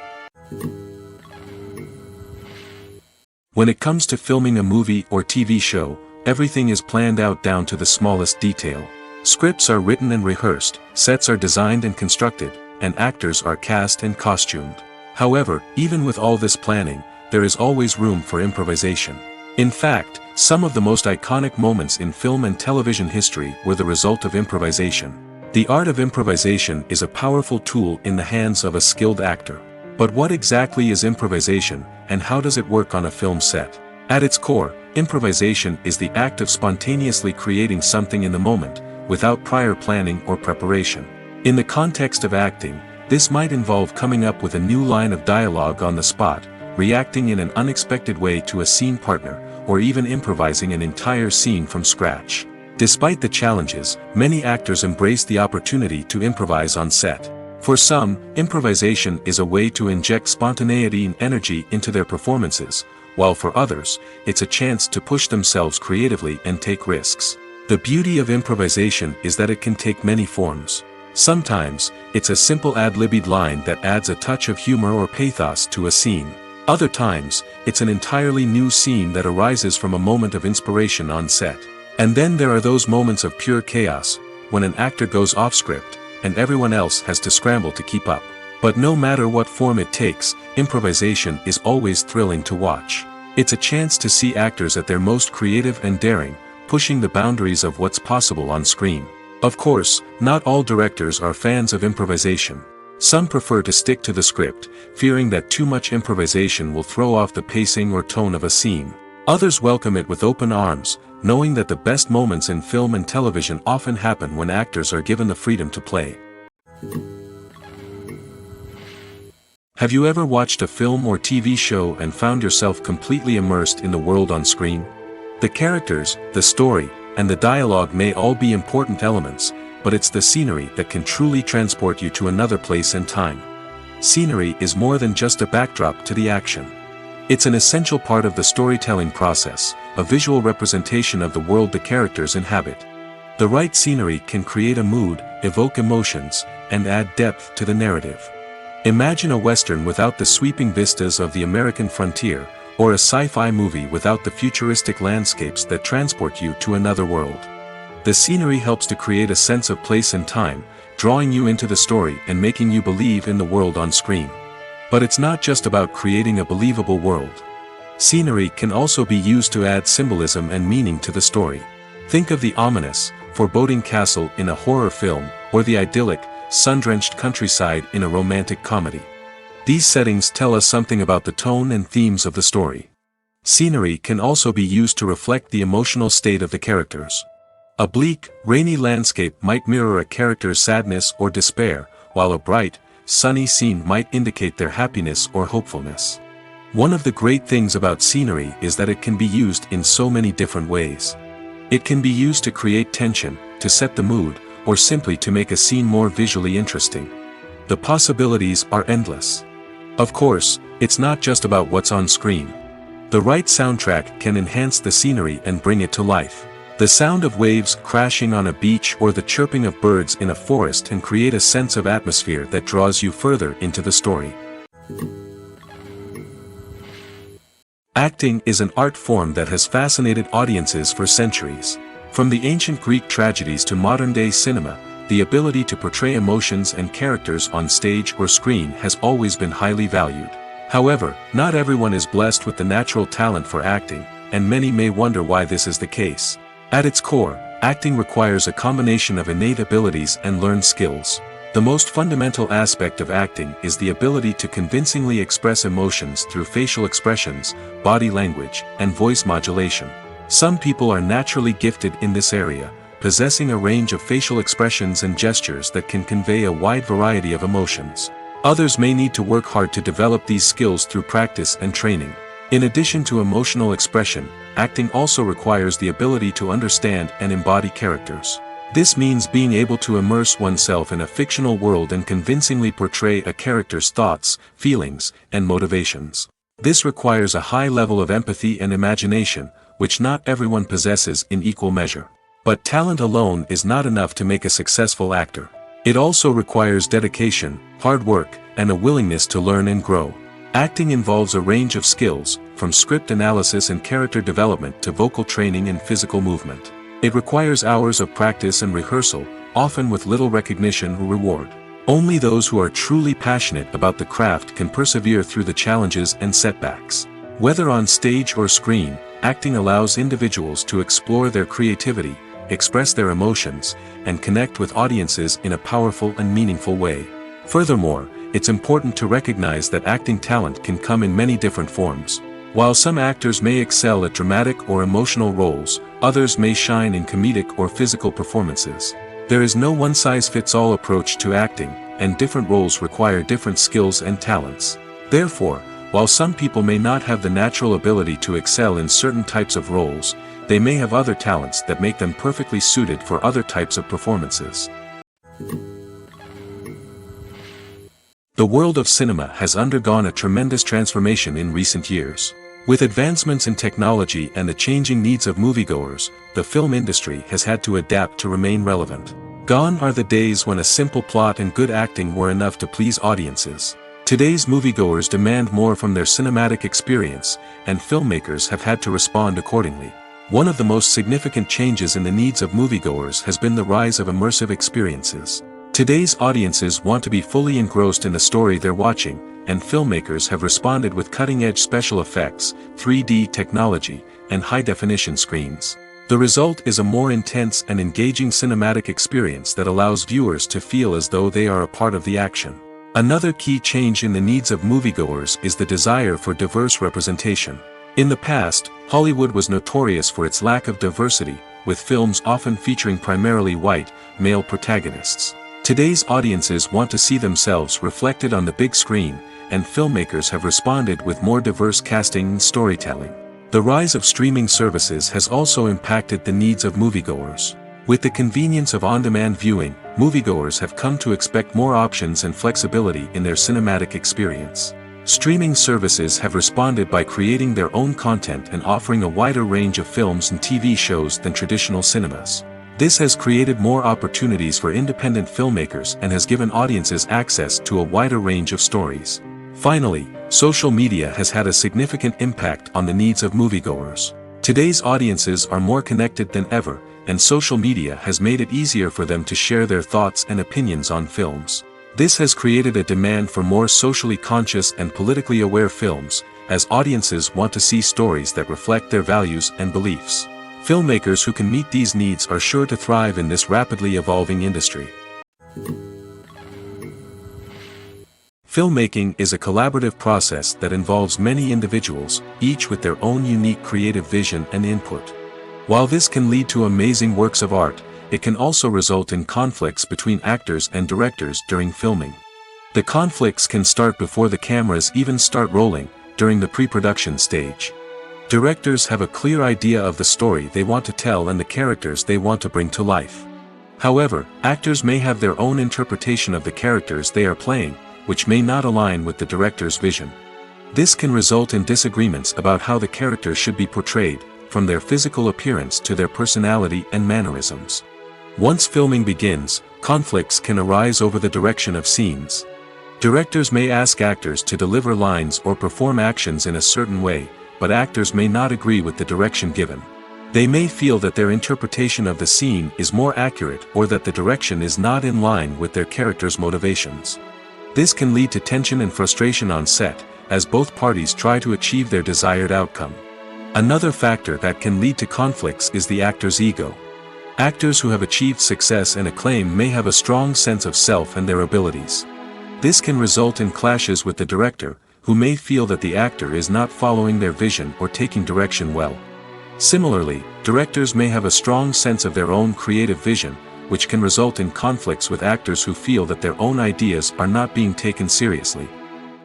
When it comes to filming a movie or TV show, everything is planned out down to the smallest detail. Scripts are written and rehearsed, sets are designed and constructed, and actors are cast and costumed. However, even with all this planning, there is always room for improvisation. In fact, some of the most iconic moments in film and television history were the result of improvisation. The art of improvisation is a powerful tool in the hands of a skilled actor. But what exactly is improvisation, and how does it work on a film set? At its core, improvisation is the act of spontaneously creating something in the moment, without prior planning or preparation. In the context of acting, this might involve coming up with a new line of dialogue on the spot, reacting in an unexpected way to a scene partner, or even improvising an entire scene from scratch. Despite the challenges, many actors embrace the opportunity to improvise on set. For some, improvisation is a way to inject spontaneity and energy into their performances, while for others, it's a chance to push themselves creatively and take risks. The beauty of improvisation is that it can take many forms. Sometimes, it's a simple ad-libbed line that adds a touch of humor or pathos to a scene. Other times, it's an entirely new scene that arises from a moment of inspiration on set. And then there are those moments of pure chaos, when an actor goes off script, and everyone else has to scramble to keep up. But no matter what form it takes, improvisation is always thrilling to watch. It's a chance to see actors at their most creative and daring, pushing the boundaries of what's possible on screen. Of course, not all directors are fans of improvisation. Some prefer to stick to the script, fearing that too much improvisation will throw off the pacing or tone of a scene. Others welcome it with open arms, knowing that the best moments in film and television often happen when actors are given the freedom to play. Have you ever watched a film or TV show and found yourself completely immersed in the world on screen? The characters, the story, and the dialogue may all be important elements, but it's the scenery that can truly transport you to another place and time. Scenery is more than just a backdrop to the action. It's an essential part of the storytelling process, a visual representation of the world the characters inhabit. The right scenery can create a mood, evoke emotions, and add depth to the narrative. Imagine a Western without the sweeping vistas of the American frontier, or a sci-fi movie without the futuristic landscapes that transport you to another world. The scenery helps to create a sense of place and time, drawing you into the story and making you believe in the world on screen. But it's not just about creating a believable world. Scenery can also be used to add symbolism and meaning to the story. Think of the ominous, foreboding castle in a horror film, or the idyllic, sun-drenched countryside in a romantic comedy. These settings tell us something about the tone and themes of the story. Scenery can also be used to reflect the emotional state of the characters. A bleak, rainy landscape might mirror a character's sadness or despair, while a bright, sunny scene might indicate their happiness or hopefulness. One of the great things about scenery is that it can be used in so many different ways. It can be used to create tension, to set the mood, or simply to make a scene more visually interesting. The possibilities are endless. Of course, it's not just about what's on screen. The right soundtrack can enhance the scenery and bring it to life. The sound of waves crashing on a beach or the chirping of birds in a forest can create a sense of atmosphere that draws you further into the story. Acting is an art form that has fascinated audiences for centuries. From the ancient Greek tragedies to modern-day cinema, the ability to portray emotions and characters on stage or screen has always been highly valued. However, not everyone is blessed with the natural talent for acting, and many may wonder why this is the case. At its core, acting requires a combination of innate abilities and learned skills. The most fundamental aspect of acting is the ability to convincingly express emotions through facial expressions, body language, and voice modulation. Some people are naturally gifted in this area, possessing a range of facial expressions and gestures that can convey a wide variety of emotions. Others may need to work hard to develop these skills through practice and training. In addition to emotional expression, acting also requires the ability to understand and embody characters. This means being able to immerse oneself in a fictional world and convincingly portray a character's thoughts, feelings, and motivations. This requires a high level of empathy and imagination, which not everyone possesses in equal measure. But talent alone is not enough to make a successful actor. It also requires dedication, hard work, and a willingness to learn and grow. Acting involves a range of skills, from script analysis and character development to vocal training and physical movement. It requires hours of practice and rehearsal, often with little recognition or reward. Only those who are truly passionate about the craft can persevere through the challenges and setbacks. Whether on stage or screen, acting allows individuals to explore their creativity, express their emotions, and connect with audiences in a powerful and meaningful way. Furthermore, it's important to recognize that acting talent can come in many different forms. While some actors may excel at dramatic or emotional roles, others may shine in comedic or physical performances. There is no one-size-fits-all approach to acting, and different roles require different skills and talents. Therefore, while some people may not have the natural ability to excel in certain types of roles, they may have other talents that make them perfectly suited for other types of performances. The world of cinema has undergone a tremendous transformation in recent years. With advancements in technology and the changing needs of moviegoers, the film industry has had to adapt to remain relevant. Gone are the days when a simple plot and good acting were enough to please audiences. Today's moviegoers demand more from their cinematic experience, and filmmakers have had to respond accordingly. One of the most significant changes in the needs of moviegoers has been the rise of immersive experiences. Today's audiences want to be fully engrossed in the story they're watching, and filmmakers have responded with cutting-edge special effects, 3D technology, and high-definition screens. The result is a more intense and engaging cinematic experience that allows viewers to feel as though they are a part of the action. Another key change in the needs of moviegoers is the desire for diverse representation. In the past, Hollywood was notorious for its lack of diversity, with films often featuring primarily white, male protagonists. Today's audiences want to see themselves reflected on the big screen, and filmmakers have responded with more diverse casting and storytelling. The rise of streaming services has also impacted the needs of moviegoers. With the convenience of on-demand viewing, moviegoers have come to expect more options and flexibility in their cinematic experience. Streaming services have responded by creating their own content and offering a wider range of films and TV shows than traditional cinemas. This has created more opportunities for independent filmmakers and has given audiences access to a wider range of stories. Finally, social media has had a significant impact on the needs of moviegoers. Today's audiences are more connected than ever, and social media has made it easier for them to share their thoughts and opinions on films. This has created a demand for more socially conscious and politically aware films, as audiences want to see stories that reflect their values and beliefs. Filmmakers who can meet these needs are sure to thrive in this rapidly evolving industry. Filmmaking is a collaborative process that involves many individuals, each with their own unique creative vision and input. While this can lead to amazing works of art, it can also result in conflicts between actors and directors during filming. The conflicts can start before the cameras even start rolling, during the pre-production stage. Directors have a clear idea of the story they want to tell and the characters they want to bring to life. However, actors may have their own interpretation of the characters they are playing, which may not align with the director's vision. This can result in disagreements about how the characters should be portrayed, from their physical appearance to their personality and mannerisms. Once filming begins, conflicts can arise over the direction of scenes. Directors may ask actors to deliver lines or perform actions in a certain way, but actors may not agree with the direction given. They may feel that their interpretation of the scene is more accurate or that the direction is not in line with their character's motivations. This can lead to tension and frustration on set, as both parties try to achieve their desired outcome. Another factor that can lead to conflicts is the actor's ego. Actors who have achieved success and acclaim may have a strong sense of self and their abilities. This can result in clashes with the director, who may feel that the actor is not following their vision or taking direction well. Similarly, directors may have a strong sense of their own creative vision, which can result in conflicts with actors who feel that their own ideas are not being taken seriously.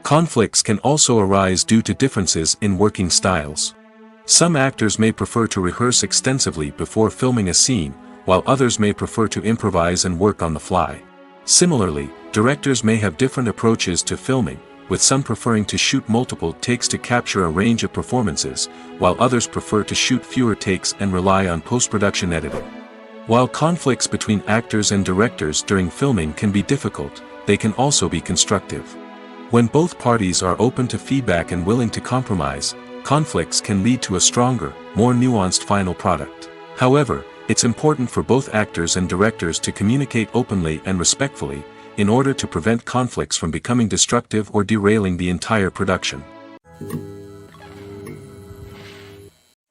Conflicts can also arise due to differences in working styles. Some actors may prefer to rehearse extensively before filming a scene, while others may prefer to improvise and work on the fly. Similarly, directors may have different approaches to filming, with some preferring to shoot multiple takes to capture a range of performances, while others prefer to shoot fewer takes and rely on post-production editing. While conflicts between actors and directors during filming can be difficult, they can also be constructive. When both parties are open to feedback and willing to compromise, conflicts can lead to a stronger, more nuanced final product. However, it's important for both actors and directors to communicate openly and respectfully, in order to prevent conflicts from becoming destructive or derailing the entire production.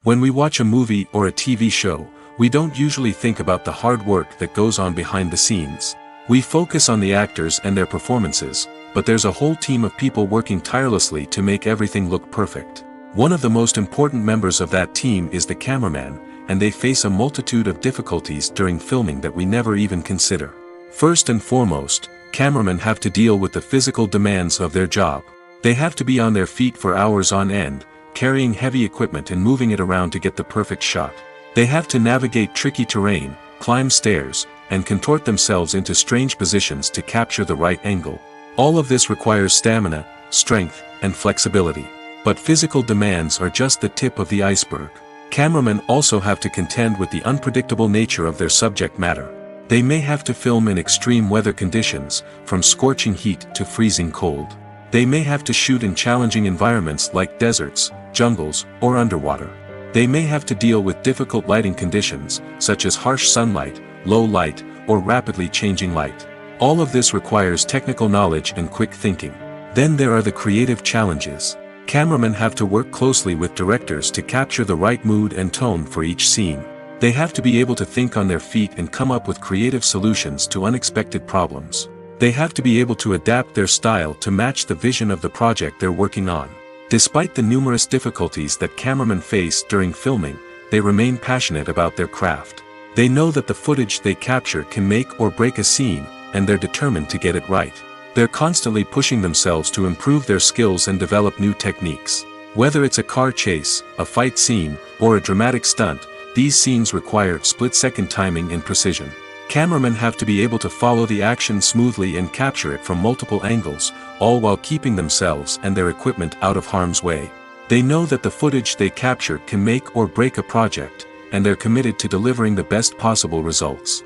When we watch a movie or a TV show, we don't usually think about the hard work that goes on behind the scenes. We focus on the actors and their performances, but there's a whole team of people working tirelessly to make everything look perfect. One of the most important members of that team is the cameraman, and they face a multitude of difficulties during filming that we never even consider. First and foremost, cameramen have to deal with the physical demands of their job. They have to be on their feet for hours on end, carrying heavy equipment and moving it around to get the perfect shot. They have to navigate tricky terrain, climb stairs, and contort themselves into strange positions to capture the right angle. All of this requires stamina, strength, and flexibility. But physical demands are just the tip of the iceberg. Cameramen also have to contend with the unpredictable nature of their subject matter. They may have to film in extreme weather conditions, from scorching heat to freezing cold. They may have to shoot in challenging environments like deserts, jungles, or underwater. They may have to deal with difficult lighting conditions, such as harsh sunlight, low light, or rapidly changing light. All of this requires technical knowledge and quick thinking. Then there are the creative challenges. Cameramen have to work closely with directors to capture the right mood and tone for each scene. They have to be able to think on their feet and come up with creative solutions to unexpected problems. They have to be able to adapt their style to match the vision of the project they're working on. Despite the numerous difficulties that cameramen face during filming, they remain passionate about their craft. They know that the footage they capture can make or break a scene, and they're determined to get it right. They're constantly pushing themselves to improve their skills and develop new techniques. Whether it's a car chase, a fight scene, or a dramatic stunt, these scenes require split-second timing and precision. Cameramen have to be able to follow the action smoothly and capture it from multiple angles, all while keeping themselves and their equipment out of harm's way. They know that the footage they capture can make or break a project, and they're committed to delivering the best possible results.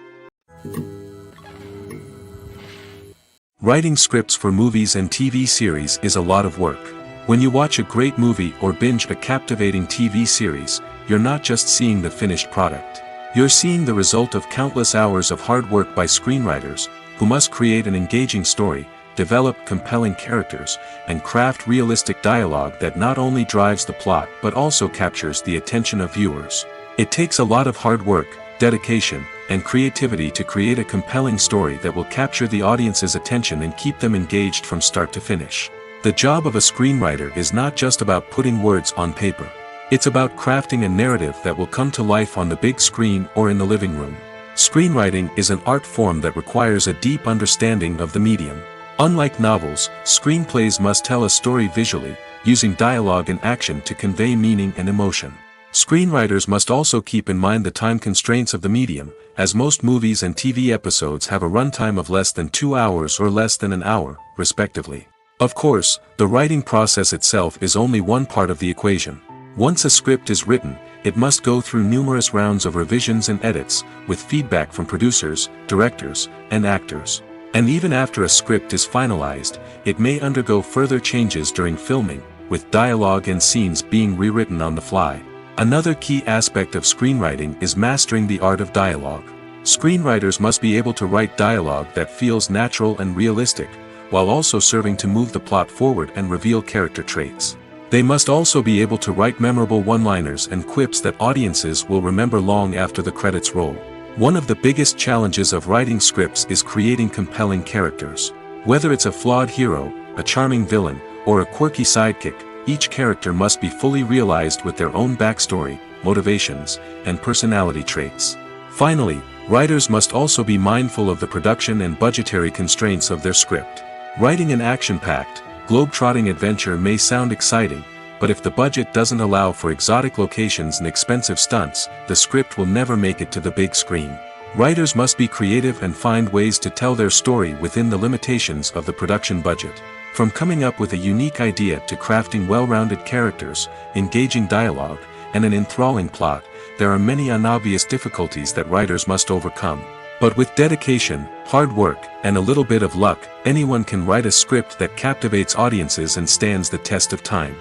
Writing scripts for movies and TV series is a lot of work. When you watch a great movie or binge a captivating TV series, you're not just seeing the finished product. You're seeing the result of countless hours of hard work by screenwriters, who must create an engaging story, develop compelling characters, and craft realistic dialogue that not only drives the plot but also captures the attention of viewers. It takes a lot of hard work, dedication, and creativity to create a compelling story that will capture the audience's attention and keep them engaged from start to finish. The job of a screenwriter is not just about putting words on paper. It's about crafting a narrative that will come to life on the big screen or in the living room. Screenwriting is an art form that requires a deep understanding of the medium. Unlike novels, screenplays must tell a story visually, using dialogue and action to convey meaning and emotion. Screenwriters must also keep in mind the time constraints of the medium, as most movies and TV episodes have a runtime of less than 2 hours or less than an hour, respectively. Of course, the writing process itself is only one part of the equation. Once a script is written, it must go through numerous rounds of revisions and edits, with feedback from producers, directors, and actors. And even after a script is finalized, it may undergo further changes during filming, with dialogue and scenes being rewritten on the fly. Another key aspect of screenwriting is mastering the art of dialogue. Screenwriters must be able to write dialogue that feels natural and realistic, while also serving to move the plot forward and reveal character traits. They must also be able to write memorable one-liners and quips that audiences will remember long after the credits roll. One of the biggest challenges of writing scripts is creating compelling characters. Whether it's a flawed hero, a charming villain, or a quirky sidekick, each character must be fully realized with their own backstory, motivations, and personality traits. Finally, writers must also be mindful of the production and budgetary constraints of their script. Writing an action-packed, globe-trotting adventure may sound exciting, but if the budget doesn't allow for exotic locations and expensive stunts, the script will never make it to the big screen. Writers must be creative and find ways to tell their story within the limitations of the production budget. From coming up with a unique idea to crafting well-rounded characters, engaging dialogue, and an enthralling plot, there are many unobvious difficulties that writers must overcome. But with dedication, hard work, and a little bit of luck, anyone can write a script that captivates audiences and stands the test of time.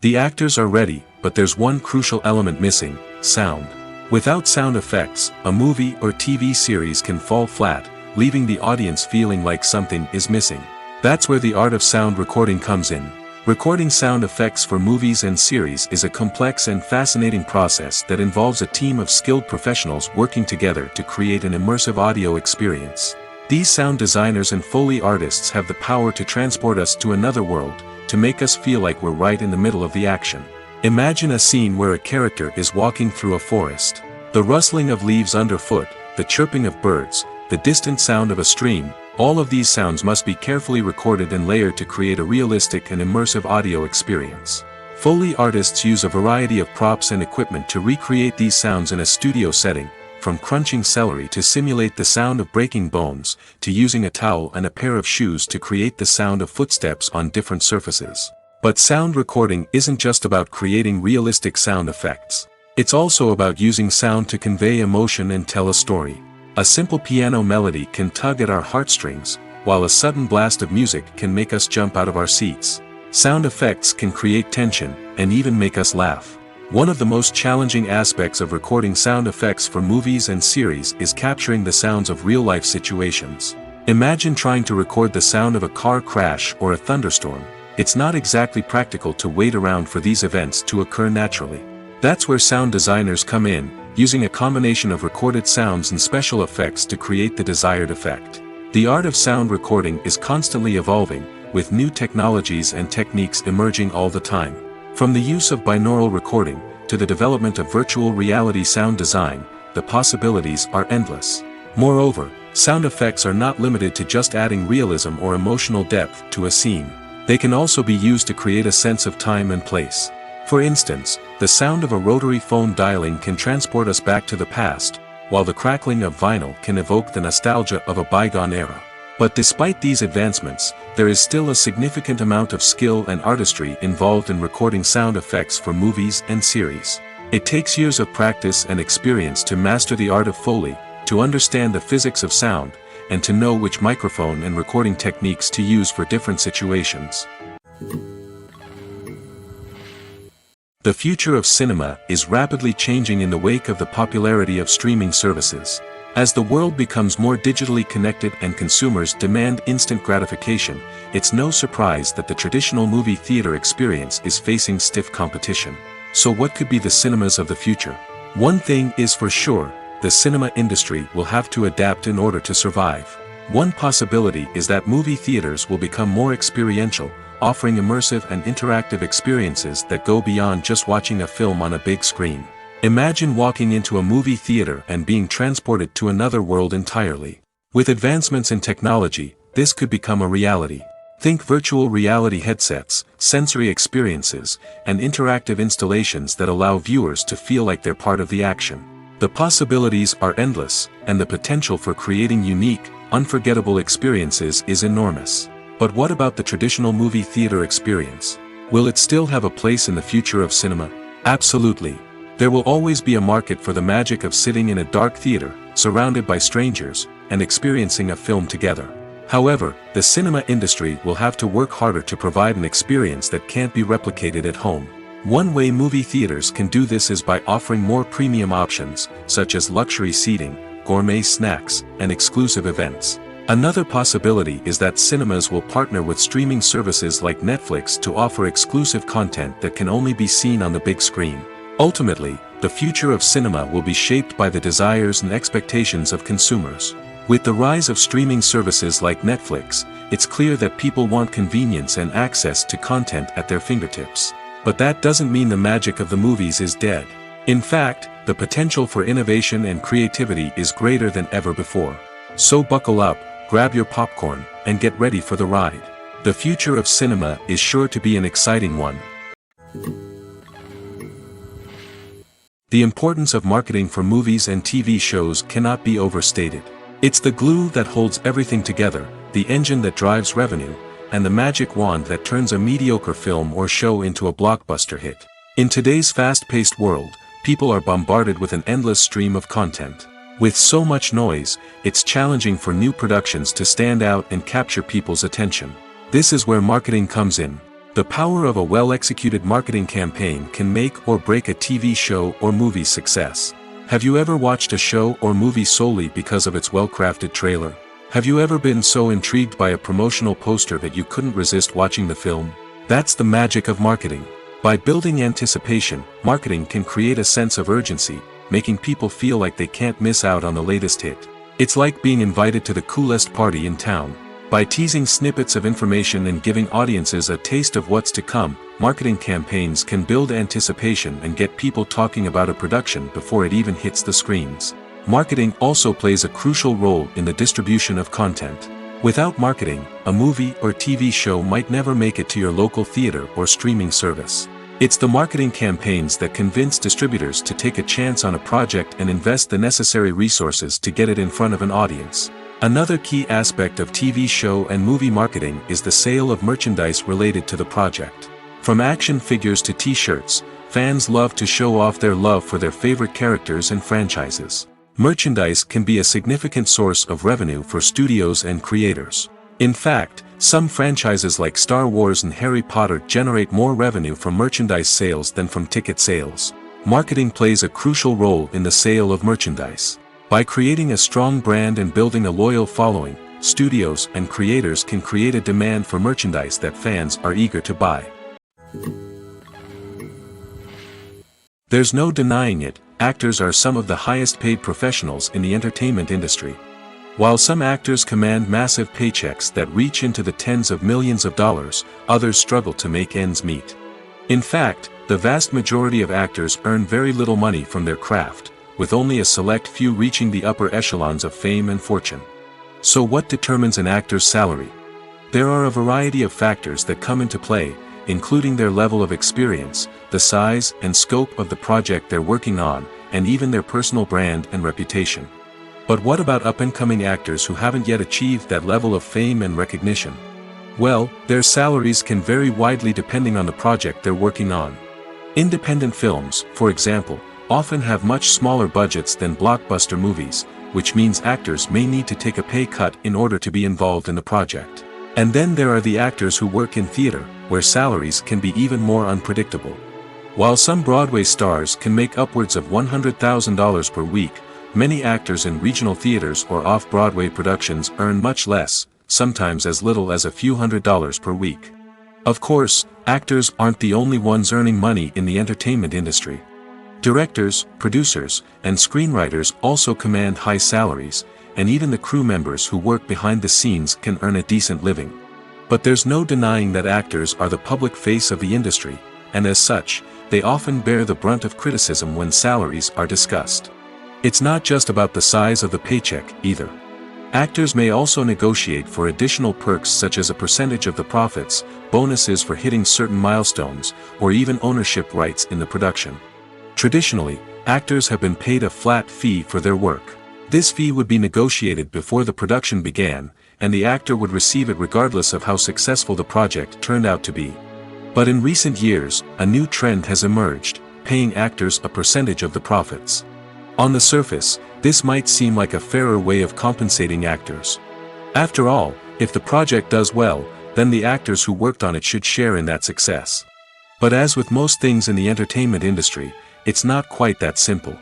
The actors are ready, but there's one crucial element missing: sound. Without sound effects, a movie or TV series can fall flat, leaving the audience feeling like something is missing. That's where the art of sound recording comes in. Recording sound effects for movies and series is a complex and fascinating process that involves a team of skilled professionals working together to create an immersive audio experience. These sound designers and Foley artists have the power to transport us to another world, to make us feel like we're right in the middle of the action. Imagine a scene where a character is walking through a forest. The rustling of leaves underfoot, the chirping of birds, the distant sound of a stream, all of these sounds must be carefully recorded and layered to create a realistic and immersive audio experience. Foley artists use a variety of props and equipment to recreate these sounds in a studio setting, from crunching celery to simulate the sound of breaking bones, to using a towel and a pair of shoes to create the sound of footsteps on different surfaces. But sound recording isn't just about creating realistic sound effects. It's also about using sound to convey emotion and tell a story. A simple piano melody can tug at our heartstrings, while a sudden blast of music can make us jump out of our seats. Sound effects can create tension, and even make us laugh. One of the most challenging aspects of recording sound effects for movies and series is capturing the sounds of real-life situations. Imagine trying to record the sound of a car crash or a thunderstorm. It's not exactly practical to wait around for these events to occur naturally. That's where sound designers come in, using a combination of recorded sounds and special effects to create the desired effect. The art of sound recording is constantly evolving, with new technologies and techniques emerging all the time. From the use of binaural recording, to the development of virtual reality sound design, the possibilities are endless. Moreover, sound effects are not limited to just adding realism or emotional depth to a scene. They can also be used to create a sense of time and place. For instance, the sound of a rotary phone dialing can transport us back to the past, while the crackling of vinyl can evoke the nostalgia of a bygone era. But despite these advancements, there is still a significant amount of skill and artistry involved in recording sound effects for movies and series. It takes years of practice and experience to master the art of Foley, to understand the physics of sound, and to know which microphone and recording techniques to use for different situations. The future of cinema is rapidly changing in the wake of the popularity of streaming services. As the world becomes more digitally connected and consumers demand instant gratification, it's no surprise that the traditional movie theater experience is facing stiff competition. So what could be the cinemas of the future? One thing is for sure, the cinema industry will have to adapt in order to survive. One possibility is that movie theaters will become more experiential, offering immersive and interactive experiences that go beyond just watching a film on a big screen. Imagine walking into a movie theater and being transported to another world entirely. With advancements in technology, this could become a reality. Think virtual reality headsets, sensory experiences, and interactive installations that allow viewers to feel like they're part of the action. The possibilities are endless, and the potential for creating unique, unforgettable experiences is enormous. But what about the traditional movie theater experience? Will it still have a place in the future of cinema? Absolutely. There will always be a market for the magic of sitting in a dark theater, surrounded by strangers, and experiencing a film together. However, the cinema industry will have to work harder to provide an experience that can't be replicated at home. One way movie theaters can do this is by offering more premium options, such as luxury seating, gourmet snacks, and exclusive events. Another possibility is that cinemas will partner with streaming services like Netflix to offer exclusive content that can only be seen on the big screen. Ultimately, the future of cinema will be shaped by the desires and expectations of consumers. With the rise of streaming services like Netflix, it's clear that people want convenience and access to content at their fingertips. But that doesn't mean the magic of the movies is dead. In fact, the potential for innovation and creativity is greater than ever before. So buckle up, grab your popcorn, and get ready for the ride. The future of cinema is sure to be an exciting one. The importance of marketing for movies and TV shows cannot be overstated. It's the glue that holds everything together, the engine that drives revenue, and the magic wand that turns a mediocre film or show into a blockbuster hit. In today's fast-paced world, people are bombarded with an endless stream of content. With so much noise, it's challenging for new productions to stand out and capture people's attention. This is where marketing comes in. The power of a well-executed marketing campaign can make or break a TV show or movie's success. Have you ever watched a show or movie solely because of its well-crafted trailer? Have you ever been so intrigued by a promotional poster that you couldn't resist watching the film? That's the magic of marketing. By building anticipation, marketing can create a sense of urgency, making people feel like they can't miss out on the latest hit. It's like being invited to the coolest party in town. By teasing snippets of information and giving audiences a taste of what's to come, marketing campaigns can build anticipation and get people talking about a production before it even hits the screens. Marketing also plays a crucial role in the distribution of content. Without marketing, a movie or TV show might never make it to your local theater or streaming service. It's the marketing campaigns that convince distributors to take a chance on a project and invest the necessary resources to get it in front of an audience. Another key aspect of TV show and movie marketing is the sale of merchandise related to the project. From action figures to t-shirts, fans love to show off their love for their favorite characters and franchises. Merchandise can be a significant source of revenue for studios and creators. In fact, some franchises like Star Wars and Harry Potter generate more revenue from merchandise sales than from ticket sales. Marketing plays a crucial role in the sale of merchandise. By creating a strong brand and building a loyal following, studios and creators can create a demand for merchandise that fans are eager to buy. There's no denying it, actors are some of the highest paid professionals in the entertainment industry. While some actors command massive paychecks that reach into the tens of millions of dollars, others struggle to make ends meet. In fact, the vast majority of actors earn very little money from their craft, with only a select few reaching the upper echelons of fame and fortune. So what determines an actor's salary? There are a variety of factors that come into play, including their level of experience, the size and scope of the project they're working on, and even their personal brand and reputation. But what about up-and-coming actors who haven't yet achieved that level of fame and recognition? Well, their salaries can vary widely depending on the project they're working on. Independent films, for example, often have much smaller budgets than blockbuster movies, which means actors may need to take a pay cut in order to be involved in the project. And then there are the actors who work in theater, where salaries can be even more unpredictable. While some Broadway stars can make upwards of $100,000 per week, many actors in regional theaters or off-Broadway productions earn much less, sometimes as little as a few $100s per week. Of course, actors aren't the only ones earning money in the entertainment industry. Directors, producers, and screenwriters also command high salaries, and even the crew members who work behind the scenes can earn a decent living. But there's no denying that actors are the public face of the industry, and as such, they often bear the brunt of criticism when salaries are discussed. It's not just about the size of the paycheck, either. Actors may also negotiate for additional perks such as a percentage of the profits, bonuses for hitting certain milestones, or even ownership rights in the production. Traditionally, actors have been paid a flat fee for their work. This fee would be negotiated before the production began, and the actor would receive it regardless of how successful the project turned out to be. But in recent years, a new trend has emerged, paying actors a percentage of the profits. On the surface, this might seem like a fairer way of compensating actors. After all, if the project does well, then the actors who worked on it should share in that success. But as with most things in the entertainment industry, it's not quite that simple.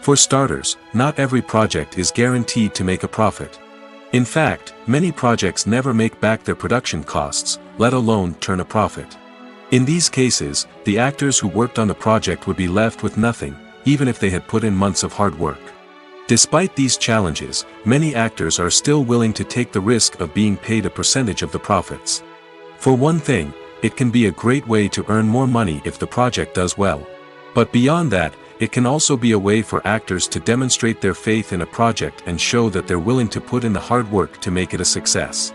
For starters, not every project is guaranteed to make a profit. In fact, many projects never make back their production costs, let alone turn a profit. In these cases, the actors who worked on the project would be left with nothing, even if they had put in months of hard work. Despite these challenges, many actors are still willing to take the risk of being paid a percentage of the profits. For one thing, it can be a great way to earn more money if the project does well. But beyond that, it can also be a way for actors to demonstrate their faith in a project and show that they're willing to put in the hard work to make it a success.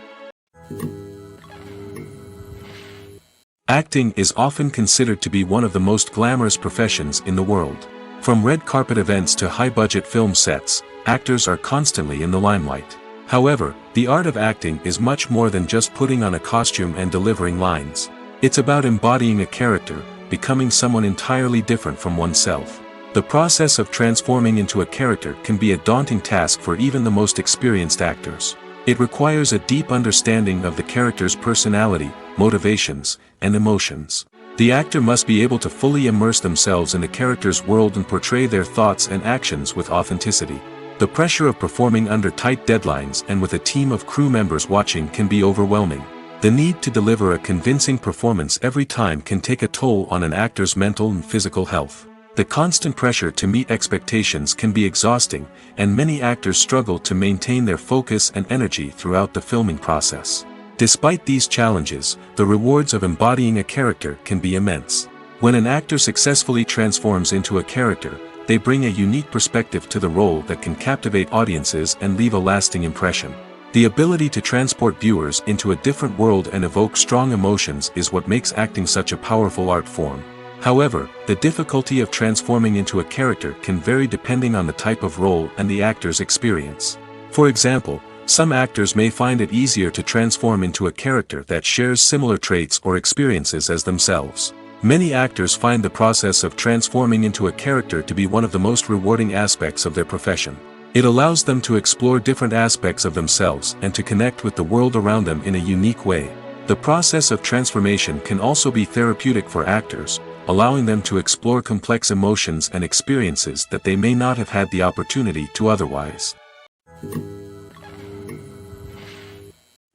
Acting is often considered to be one of the most glamorous professions in the world. From red carpet events to high-budget film sets, actors are constantly in the limelight. However, the art of acting is much more than just putting on a costume and delivering lines. It's about embodying a character, becoming someone entirely different from oneself. The process of transforming into a character can be a daunting task for even the most experienced actors. It requires a deep understanding of the character's personality, motivations, and emotions. The actor must be able to fully immerse themselves in the character's world and portray their thoughts and actions with authenticity. The pressure of performing under tight deadlines and with a team of crew members watching can be overwhelming. The need to deliver a convincing performance every time can take a toll on an actor's mental and physical health. The constant pressure to meet expectations can be exhausting, and many actors struggle to maintain their focus and energy throughout the filming process. Despite these challenges, the rewards of embodying a character can be immense. When an actor successfully transforms into a character, they bring a unique perspective to the role that can captivate audiences and leave a lasting impression. The ability to transport viewers into a different world and evoke strong emotions is what makes acting such a powerful art form. However, the difficulty of transforming into a character can vary depending on the type of role and the actor's experience. For example, some actors may find it easier to transform into a character that shares similar traits or experiences as themselves. Many actors find the process of transforming into a character to be one of the most rewarding aspects of their profession. It allows them to explore different aspects of themselves and to connect with the world around them in a unique way. The process of transformation can also be therapeutic for actors, allowing them to explore complex emotions and experiences that they may not have had the opportunity to otherwise.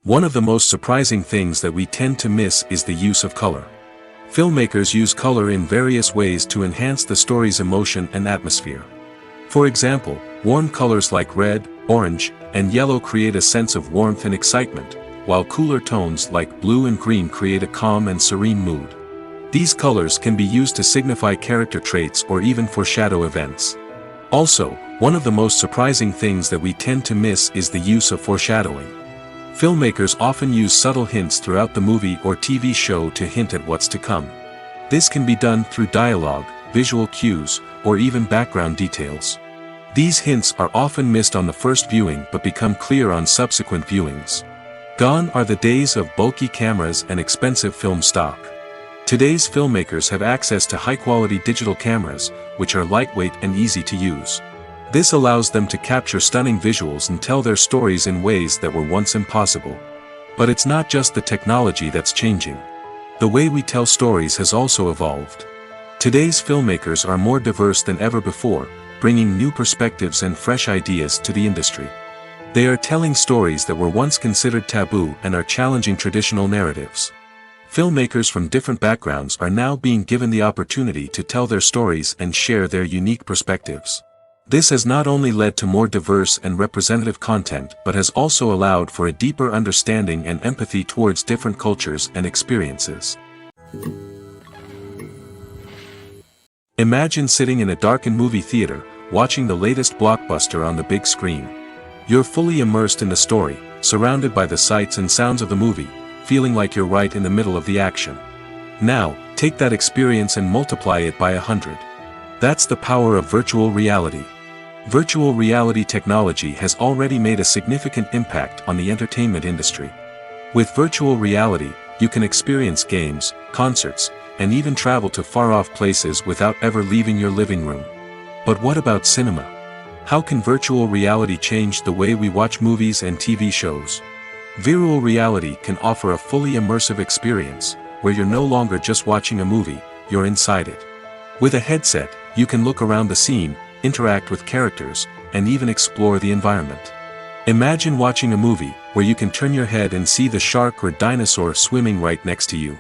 One of the most surprising things that we tend to miss is the use of color. Filmmakers use color in various ways to enhance the story's emotion and atmosphere. For example, warm colors like red, orange, and yellow create a sense of warmth and excitement, while cooler tones like blue and green create a calm and serene mood. These colors can be used to signify character traits or even foreshadow events. Also, one of the most surprising things that we tend to miss is the use of foreshadowing. Filmmakers often use subtle hints throughout the movie or TV show to hint at what's to come. This can be done through dialogue, visual cues, or even background details. These hints are often missed on the first viewing but become clear on subsequent viewings. Gone are the days of bulky cameras and expensive film stock. Today's filmmakers have access to high-quality digital cameras, which are lightweight and easy to use. This allows them to capture stunning visuals and tell their stories in ways that were once impossible. But it's not just the technology that's changing. The way we tell stories has also evolved. Today's filmmakers are more diverse than ever before, bringing new perspectives and fresh ideas to the industry. They are telling stories that were once considered taboo and are challenging traditional narratives. Filmmakers from different backgrounds are now being given the opportunity to tell their stories and share their unique perspectives. This has not only led to more diverse and representative content but has also allowed for a deeper understanding and empathy towards different cultures and experiences. Imagine sitting in a darkened movie theater, watching the latest blockbuster on the big screen. You're fully immersed in the story, surrounded by the sights and sounds of the movie, feeling like you're right in the middle of the action. Now, take that experience and multiply it by 100. That's the power of virtual reality. Virtual reality technology has already made a significant impact on the entertainment industry. With virtual reality, you can experience games, concerts, and even travel to far-off places without ever leaving your living room. But what about cinema? How can virtual reality change the way we watch movies and TV shows? Virtual reality can offer a fully immersive experience, where you're no longer just watching a movie, you're inside it. With a headset, you can look around the scene, interact with characters, and even explore the environment. Imagine watching a movie where you can turn your head and see the shark or dinosaur swimming right next to you.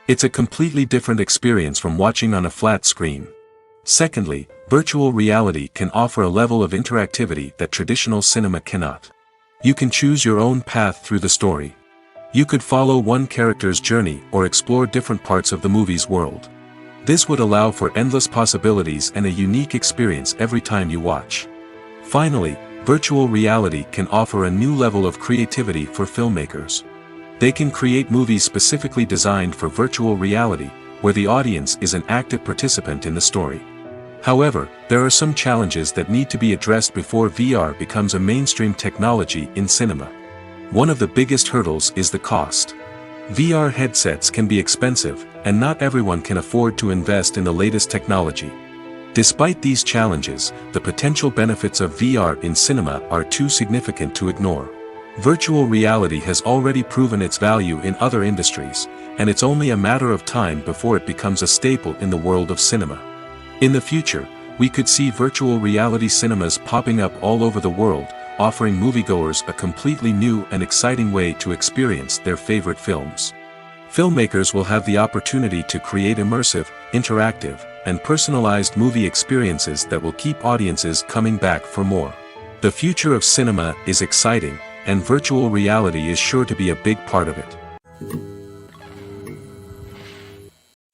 It's a completely different experience from watching on a flat screen. Secondly, virtual reality can offer a level of interactivity that traditional cinema cannot. You can choose your own path through the story. You could follow one character's journey or explore different parts of the movie's world. This would allow for endless possibilities and a unique experience every time you watch. Finally, virtual reality can offer a new level of creativity for filmmakers. They can create movies specifically designed for virtual reality, where the audience is an active participant in the story. However, there are some challenges that need to be addressed before VR becomes a mainstream technology in cinema. One of the biggest hurdles is the cost. VR headsets can be expensive, and not everyone can afford to invest in the latest technology. Despite these challenges, the potential benefits of VR in cinema are too significant to ignore. Virtual reality has already proven its value in other industries, and it's only a matter of time before it becomes a staple in the world of cinema. In the future, we could see virtual reality cinemas popping up all over the world, offering moviegoers a completely new and exciting way to experience their favorite films. Filmmakers will have the opportunity to create immersive, interactive, and personalized movie experiences that will keep audiences coming back for more. The future of cinema is exciting, and virtual reality is sure to be a big part of it.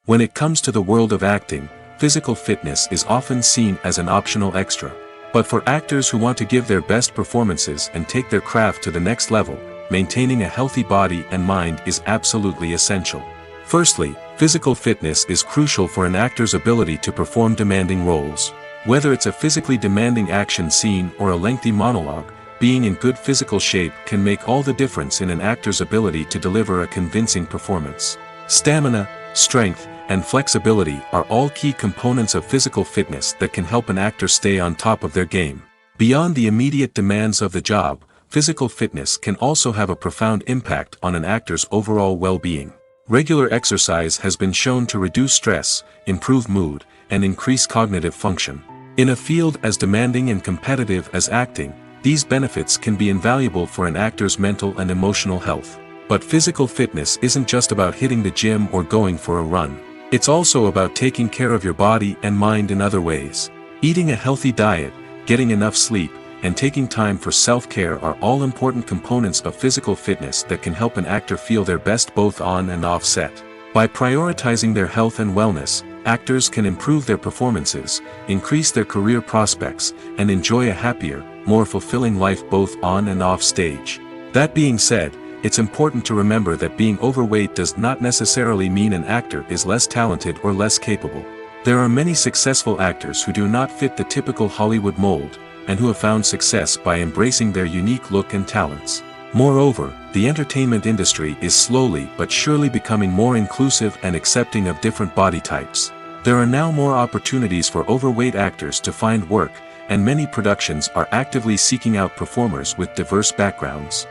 When it comes to the world of acting, physical fitness is often seen as an optional extra. But for actors who want to give their best performances and take their craft to the next level, maintaining a healthy body and mind is absolutely essential. Firstly, physical fitness is crucial for an actor's ability to perform demanding roles. Whether it's a physically demanding action scene or a lengthy monologue, being in good physical shape can make all the difference in an actor's ability to deliver a convincing performance. Stamina, strength, and flexibility are all key components of physical fitness that can help an actor stay on top of their game. Beyond the immediate demands of the job, physical fitness can also have a profound impact on an actor's overall well-being. Regular exercise has been shown to reduce stress, improve mood, and increase cognitive function. In a field as demanding and competitive as acting, these benefits can be invaluable for an actor's mental and emotional health. But physical fitness isn't just about hitting the gym or going for a run. It's also about taking care of your body and mind in other ways. Eating a healthy diet, getting enough sleep, and taking time for self-care are all important components of physical fitness that can help an actor feel their best both on and off set. By prioritizing their health and wellness, actors can improve their performances, increase their career prospects, and enjoy a happier, more fulfilling life both on and off stage. That being said, it's important to remember that being overweight does not necessarily mean an actor is less talented or less capable. There are many successful actors who do not fit the typical Hollywood mold, and who have found success by embracing their unique look and talents. Moreover, the entertainment industry is slowly but surely becoming more inclusive and accepting of different body types. There are now more opportunities for overweight actors to find work, and many productions are actively seeking out performers with diverse backgrounds.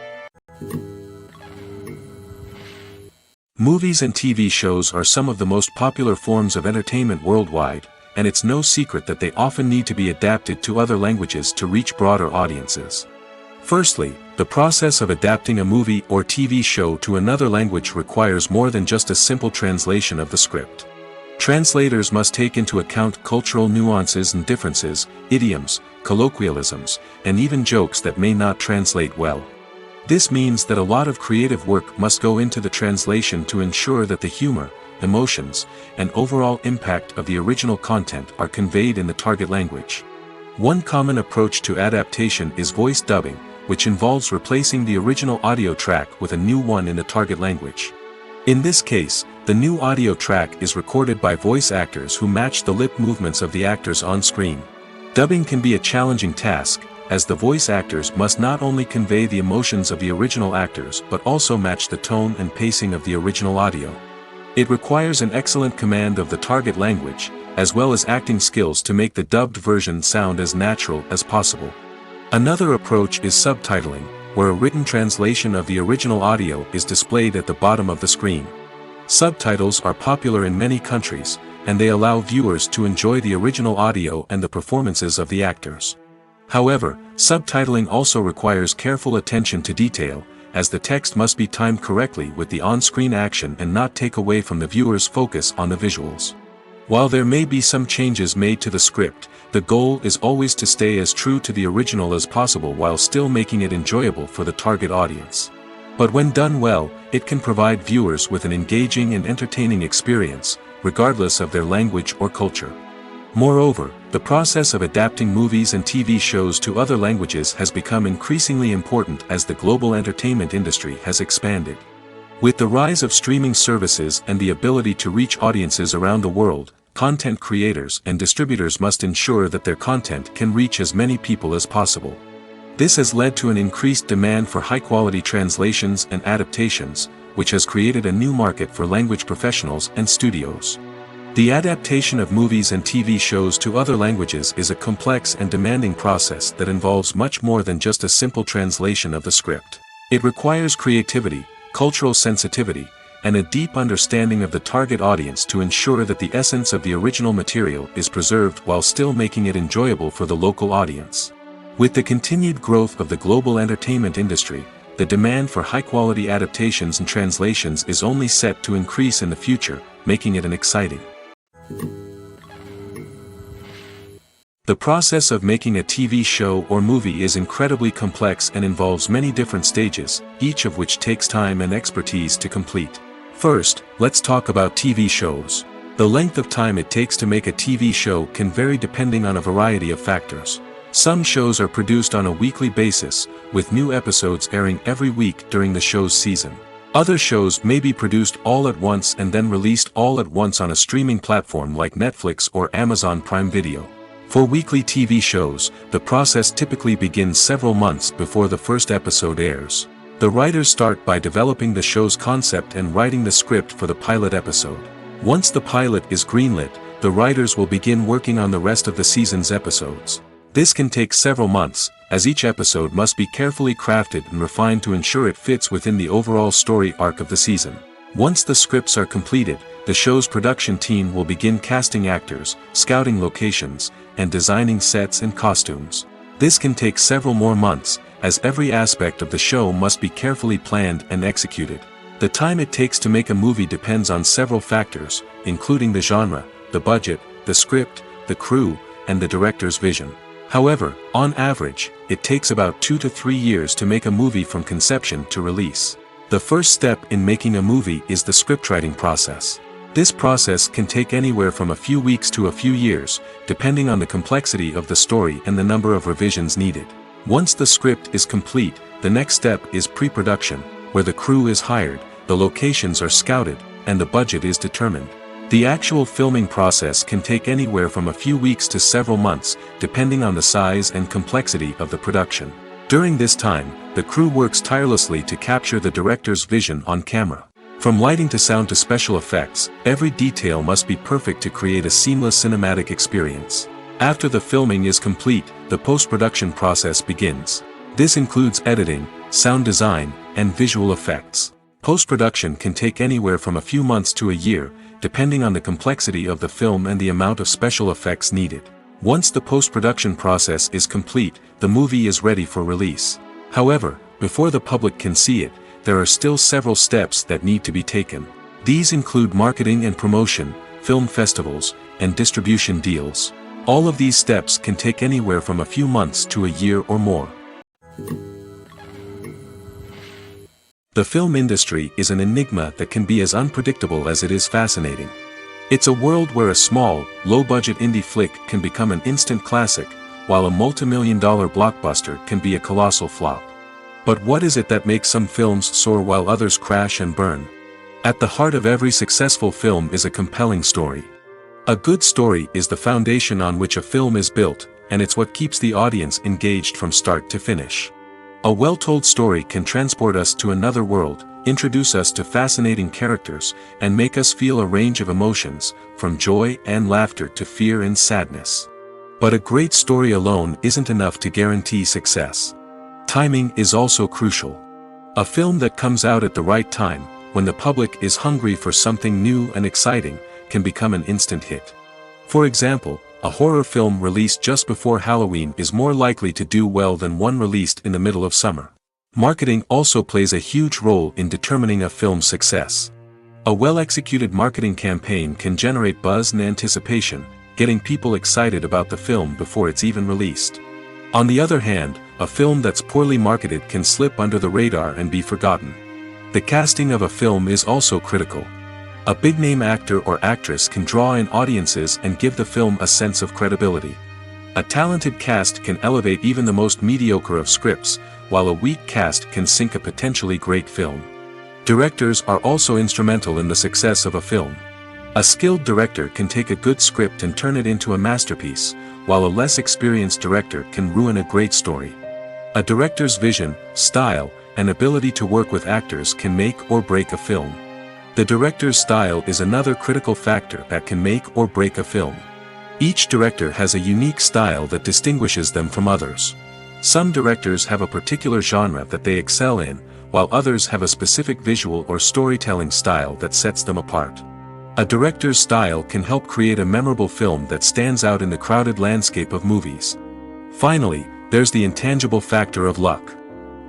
Movies and TV shows are some of the most popular forms of entertainment worldwide, and it's no secret that they often need to be adapted to other languages to reach broader audiences. Firstly, the process of adapting a movie or TV show to another language requires more than just a simple translation of the script. Translators must take into account cultural nuances and differences, idioms, colloquialisms, and even jokes that may not translate well. This means that a lot of creative work must go into the translation to ensure that the humor, emotions, and overall impact of the original content are conveyed in the target language. One common approach to adaptation is voice dubbing, which involves replacing the original audio track with a new one in the target language. In this case, the new audio track is recorded by voice actors who match the lip movements of the actors on screen. Dubbing can be a challenging task, as the voice actors must not only convey the emotions of the original actors but also match the tone and pacing of the original audio. It requires an excellent command of the target language, as well as acting skills to make the dubbed version sound as natural as possible. Another approach is subtitling, where a written translation of the original audio is displayed at the bottom of the screen. Subtitles are popular in many countries, and they allow viewers to enjoy the original audio and the performances of the actors. However, subtitling also requires careful attention to detail, as the text must be timed correctly with the on-screen action and not take away from the viewer's focus on the visuals. While there may be some changes made to the script, the goal is always to stay as true to the original as possible while still making it enjoyable for the target audience. But when done well, it can provide viewers with an engaging and entertaining experience, regardless of their language or culture. Moreover, the process of adapting movies and TV shows to other languages has become increasingly important as the global entertainment industry has expanded. With the rise of streaming services and the ability to reach audiences around the world, content creators and distributors must ensure that their content can reach as many people as possible. This has led to an increased demand for high-quality translations and adaptations, which has created a new market for language professionals and studios. The adaptation of movies and TV shows to other languages is a complex and demanding process that involves much more than just a simple translation of the script. It requires creativity, cultural sensitivity, and a deep understanding of the target audience to ensure that the essence of the original material is preserved while still making it enjoyable for the local audience. With the continued growth of the global entertainment industry, the demand for high-quality adaptations and translations is only set to increase in the future, making it an exciting. The process of making a TV show or movie is incredibly complex and involves many different stages, each of which takes time and expertise to complete. First, let's talk about TV shows. The length of time it takes to make a TV show can vary depending on a variety of factors. Some shows are produced on a weekly basis, with new episodes airing every week during the show's season. Other shows may be produced all at once and then released all at once on a streaming platform like Netflix or Amazon Prime Video. For weekly TV shows, the process typically begins several months before the first episode airs. The writers start by developing the show's concept and writing the script for the pilot episode. Once the pilot is greenlit, the writers will begin working on the rest of the season's episodes. This can take several months, as each episode must be carefully crafted and refined to ensure it fits within the overall story arc of the season. Once the scripts are completed, the show's production team will begin casting actors, scouting locations, and designing sets and costumes. This can take several more months, as every aspect of the show must be carefully planned and executed. The time it takes to make a movie depends on several factors, including the genre, the budget, the script, the crew, and the director's vision. However, on average, it takes about 2 to 3 years to make a movie from conception to release. The first step in making a movie is the scriptwriting process. This process can take anywhere from a few weeks to a few years, depending on the complexity of the story and the number of revisions needed. Once the script is complete, the next step is pre-production, where the crew is hired, the locations are scouted, and the budget is determined. The actual filming process can take anywhere from a few weeks to several months, depending on the size and complexity of the production. During this time, the crew works tirelessly to capture the director's vision on camera. From lighting to sound to special effects, every detail must be perfect to create a seamless cinematic experience. After the filming is complete, the post-production process begins. This includes editing, sound design, and visual effects. Post-production can take anywhere from a few months to a year, depending on the complexity of the film and the amount of special effects needed. Once the post-production process is complete, the movie is ready for release. However, before the public can see it, there are still several steps that need to be taken. These include marketing and promotion, film festivals, and distribution deals. All of these steps can take anywhere from a few months to a year or more. The film industry is an enigma that can be as unpredictable as it is fascinating. It's a world where a small, low-budget indie flick can become an instant classic, while a multi-million-dollar blockbuster can be a colossal flop. But what is it that makes some films soar while others crash and burn? At the heart of every successful film is a compelling story. A good story is the foundation on which a film is built, and it's what keeps the audience engaged from start to finish. A well-told story can transport us to another world, introduce us to fascinating characters, and make us feel a range of emotions, from joy and laughter to fear and sadness. But a great story alone isn't enough to guarantee success. Timing is also crucial. A film that comes out at the right time, when the public is hungry for something new and exciting, can become an instant hit. For example, a horror film released just before Halloween is more likely to do well than one released in the middle of summer. Marketing also plays a huge role in determining a film's success. A well-executed marketing campaign can generate buzz and anticipation, getting people excited about the film before it's even released. On the other hand, a film that's poorly marketed can slip under the radar and be forgotten. The casting of a film is also critical. A big-name actor or actress can draw in audiences and give the film a sense of credibility. A talented cast can elevate even the most mediocre of scripts, while a weak cast can sink a potentially great film. Directors are also instrumental in the success of a film. A skilled director can take a good script and turn it into a masterpiece, while a less experienced director can ruin a great story. A director's vision, style, and ability to work with actors can make or break a film. The director's style is another critical factor that can make or break a film. Each director has a unique style that distinguishes them from others. Some directors have a particular genre that they excel in, while others have a specific visual or storytelling style that sets them apart. A director's style can help create a memorable film that stands out in the crowded landscape of movies. Finally, there's the intangible factor of luck.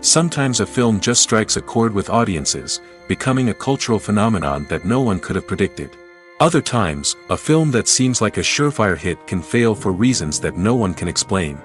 Sometimes a film just strikes a chord with audiences, becoming a cultural phenomenon that no one could have predicted. Other times, a film that seems like a surefire hit can fail for reasons that no one can explain.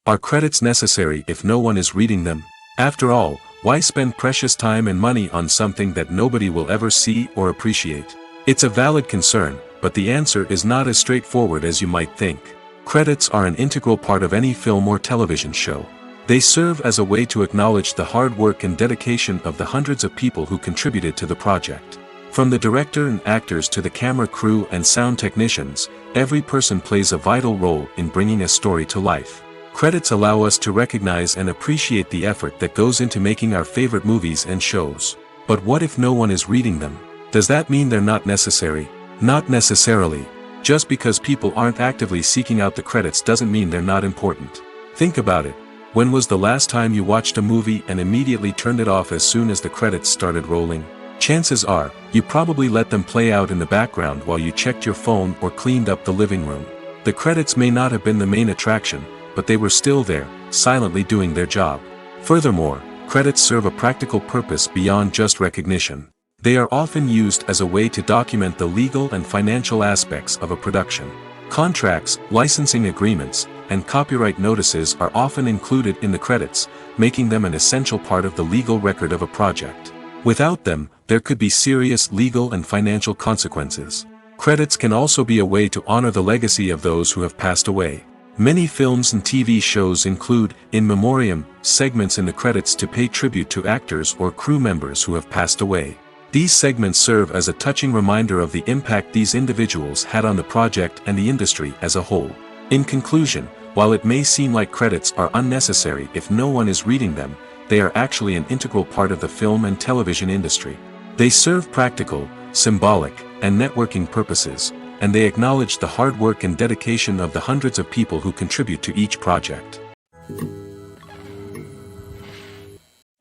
Are credits necessary if no one is reading them? After all, why spend precious time and money on something that nobody will ever see or appreciate? It's a valid concern, but the answer is not as straightforward as you might think. Credits are an integral part of any film or television show. They serve as a way to acknowledge the hard work and dedication of the hundreds of people who contributed to the project. From the director and actors to the camera crew and sound technicians, every person plays a vital role in bringing a story to life. Credits allow us to recognize and appreciate the effort that goes into making our favorite movies and shows. But what if no one is reading them? Does that mean they're not necessary? Not necessarily. Just because people aren't actively seeking out the credits doesn't mean they're not important. Think about it. When was the last time you watched a movie and immediately turned it off as soon as the credits started rolling? Chances are, you probably let them play out in the background while you checked your phone or cleaned up the living room. The credits may not have been the main attraction, but they were still there, silently doing their job. Furthermore, credits serve a practical purpose beyond just recognition. They are often used as a way to document the legal and financial aspects of a production. Contracts, licensing agreements, and copyright notices are often included in the credits, making them an essential part of the legal record of a project. Without them, there could be serious legal and financial consequences. Credits can also be a way to honor the legacy of those who have passed away. Many films and TV shows include, in memoriam, segments in the credits to pay tribute to actors or crew members who have passed away. These segments serve as a touching reminder of the impact these individuals had on the project and the industry as a whole. In conclusion, while it may seem like credits are unnecessary if no one is reading them, they are actually an integral part of the film and television industry. They serve practical, symbolic, and networking purposes, and they acknowledge the hard work and dedication of the hundreds of people who contribute to each project.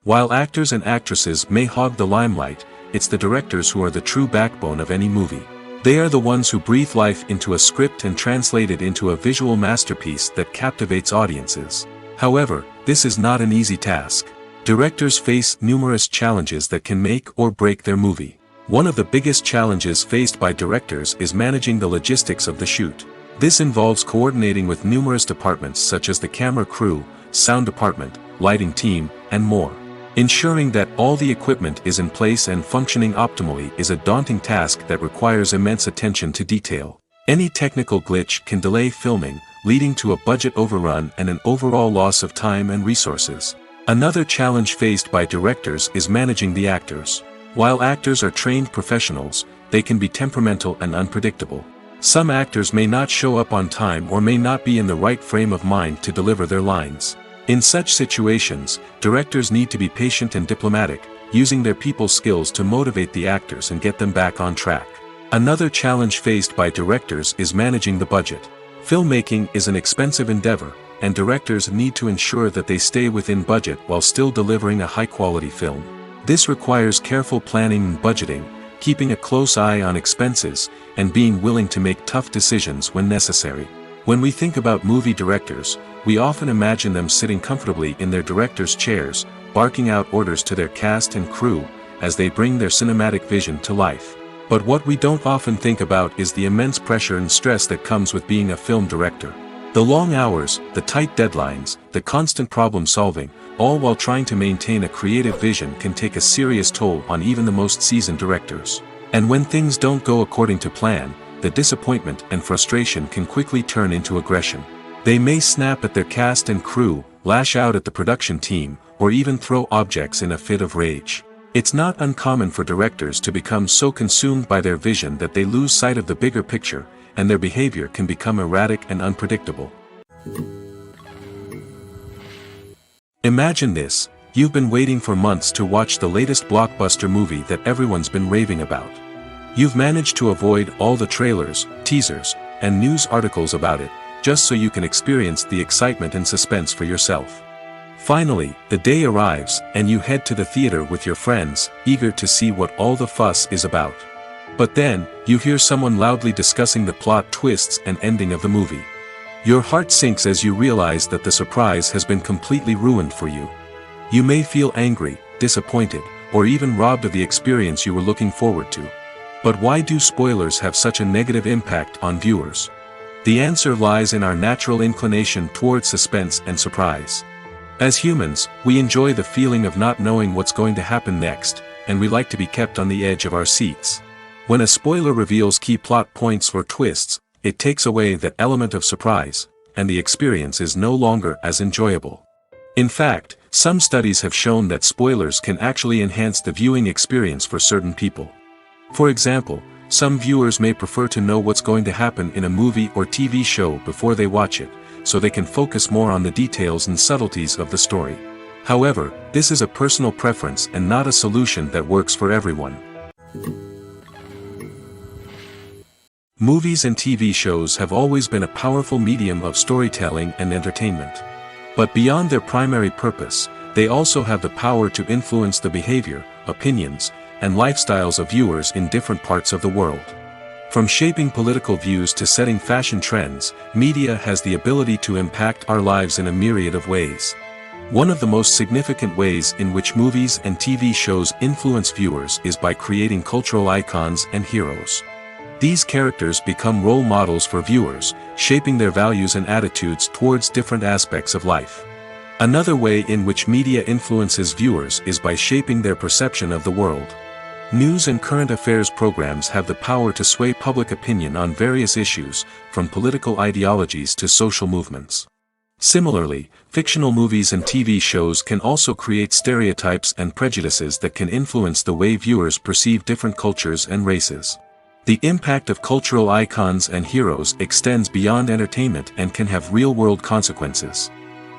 While actors and actresses may hog the limelight, it's the directors who are the true backbone of any movie. They are the ones who breathe life into a script and translate it into a visual masterpiece that captivates audiences. However, this is not an easy task. Directors face numerous challenges that can make or break their movie. One of the biggest challenges faced by directors is managing the logistics of the shoot. This involves coordinating with numerous departments such as the camera crew, sound department, lighting team, and more. Ensuring that all the equipment is in place and functioning optimally is a daunting task that requires immense attention to detail. Any technical glitch can delay filming, leading to a budget overrun and an overall loss of time and resources. Another challenge faced by directors is managing the actors. While actors are trained professionals, they can be temperamental and unpredictable. Some actors may not show up on time or may not be in the right frame of mind to deliver their lines. In such situations, directors need to be patient and diplomatic, using their people skills to motivate the actors and get them back on track. Another challenge faced by directors is managing the budget. Filmmaking is an expensive endeavor, and directors need to ensure that they stay within budget while still delivering a high-quality film. This requires careful planning and budgeting, keeping a close eye on expenses, and being willing to make tough decisions when necessary. When we think about movie directors, we often imagine them sitting comfortably in their director's chairs, barking out orders to their cast and crew, as they bring their cinematic vision to life. But what we don't often think about is the immense pressure and stress that comes with being a film director. The long hours, the tight deadlines, the constant problem solving, all while trying to maintain a creative vision can take a serious toll on even the most seasoned directors. And when things don't go according to plan, the disappointment and frustration can quickly turn into aggression. They may snap at their cast and crew, lash out at the production team, or even throw objects in a fit of rage. It's not uncommon for directors to become so consumed by their vision that they lose sight of the bigger picture, and their behavior can become erratic and unpredictable. Imagine this: you've been waiting for months to watch the latest blockbuster movie that everyone's been raving about. You've managed to avoid all the trailers, teasers, and news articles about it, just so you can experience the excitement and suspense for yourself. Finally, the day arrives, and you head to the theater with your friends, eager to see what all the fuss is about. But then, you hear someone loudly discussing the plot twists and ending of the movie. Your heart sinks as you realize that the surprise has been completely ruined for you. You may feel angry, disappointed, or even robbed of the experience you were looking forward to. But why do spoilers have such a negative impact on viewers? The answer lies in our natural inclination toward suspense and surprise. As humans, we enjoy the feeling of not knowing what's going to happen next, and we like to be kept on the edge of our seats. When a spoiler reveals key plot points or twists, it takes away that element of surprise, and the experience is no longer as enjoyable. In fact, some studies have shown that spoilers can actually enhance the viewing experience for certain people. For example, some viewers may prefer to know what's going to happen in a movie or TV show before they watch it, so they can focus more on the details and subtleties of the story. However, this is a personal preference and not a solution that works for everyone. Movies and TV shows have always been a powerful medium of storytelling and entertainment. But beyond their primary purpose, they also have the power to influence the behavior, opinions, and lifestyles of viewers in different parts of the world. From shaping political views to setting fashion trends, media has the ability to impact our lives in a myriad of ways. One of the most significant ways in which movies and TV shows influence viewers is by creating cultural icons and heroes. These characters become role models for viewers, shaping their values and attitudes towards different aspects of life. Another way in which media influences viewers is by shaping their perception of the world. News and current affairs programs have the power to sway public opinion on various issues, from political ideologies to social movements. Similarly, fictional movies and TV shows can also create stereotypes and prejudices that can influence the way viewers perceive different cultures and races. The impact of cultural icons and heroes extends beyond entertainment and can have real-world consequences.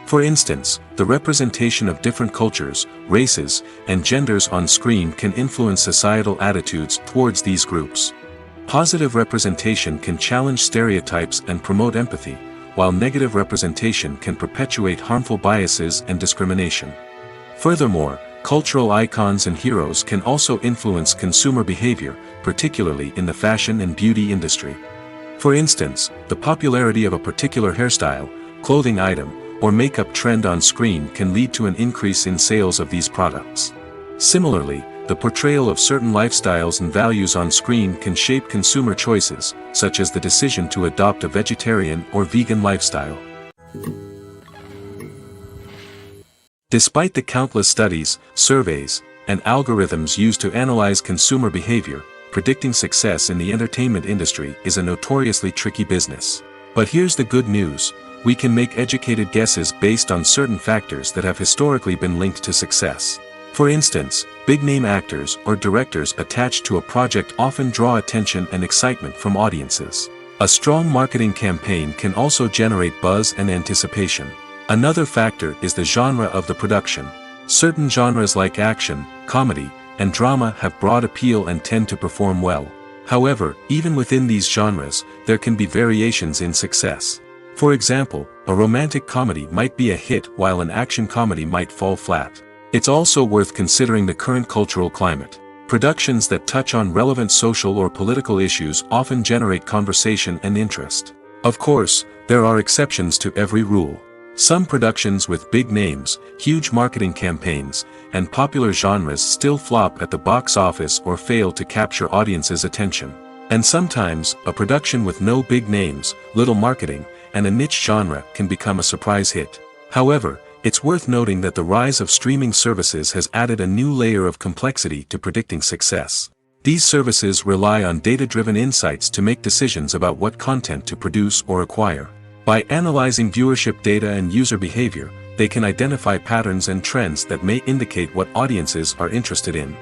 For instance, the representation of different cultures, races, and genders on screen can influence societal attitudes towards these groups. Positive representation can challenge stereotypes and promote empathy, while negative representation can perpetuate harmful biases and discrimination. Furthermore, cultural icons and heroes can also influence consumer behavior, particularly in the fashion and beauty industry. For instance, the popularity of a particular hairstyle, clothing item, or makeup trend on screen can lead to an increase in sales of these products. Similarly, the portrayal of certain lifestyles and values on screen can shape consumer choices, such as the decision to adopt a vegetarian or vegan lifestyle. Despite the countless studies, surveys, and algorithms used to analyze consumer behavior, predicting success in the entertainment industry is a notoriously tricky business. But here's the good news: we can make educated guesses based on certain factors that have historically been linked to success. For instance, big-name actors or directors attached to a project often draw attention and excitement from audiences. A strong marketing campaign can also generate buzz and anticipation. Another factor is the genre of the production. Certain genres like action, comedy, and drama have broad appeal and tend to perform well. However, even within these genres, there can be variations in success. For example, a romantic comedy might be a hit while an action comedy might fall flat. It's also worth considering the current cultural climate. Productions that touch on relevant social or political issues often generate conversation and interest. Of course, there are exceptions to every rule. Some productions with big names, huge marketing campaigns, and popular genres still flop at the box office or fail to capture audiences' attention. And sometimes, a production with no big names, little marketing, and a niche genre can become a surprise hit. However, it's worth noting that the rise of streaming services has added a new layer of complexity to predicting success. These services rely on data-driven insights to make decisions about what content to produce or acquire. By analyzing viewership data and user behavior, they can identify patterns and trends that may indicate what audiences are interested in.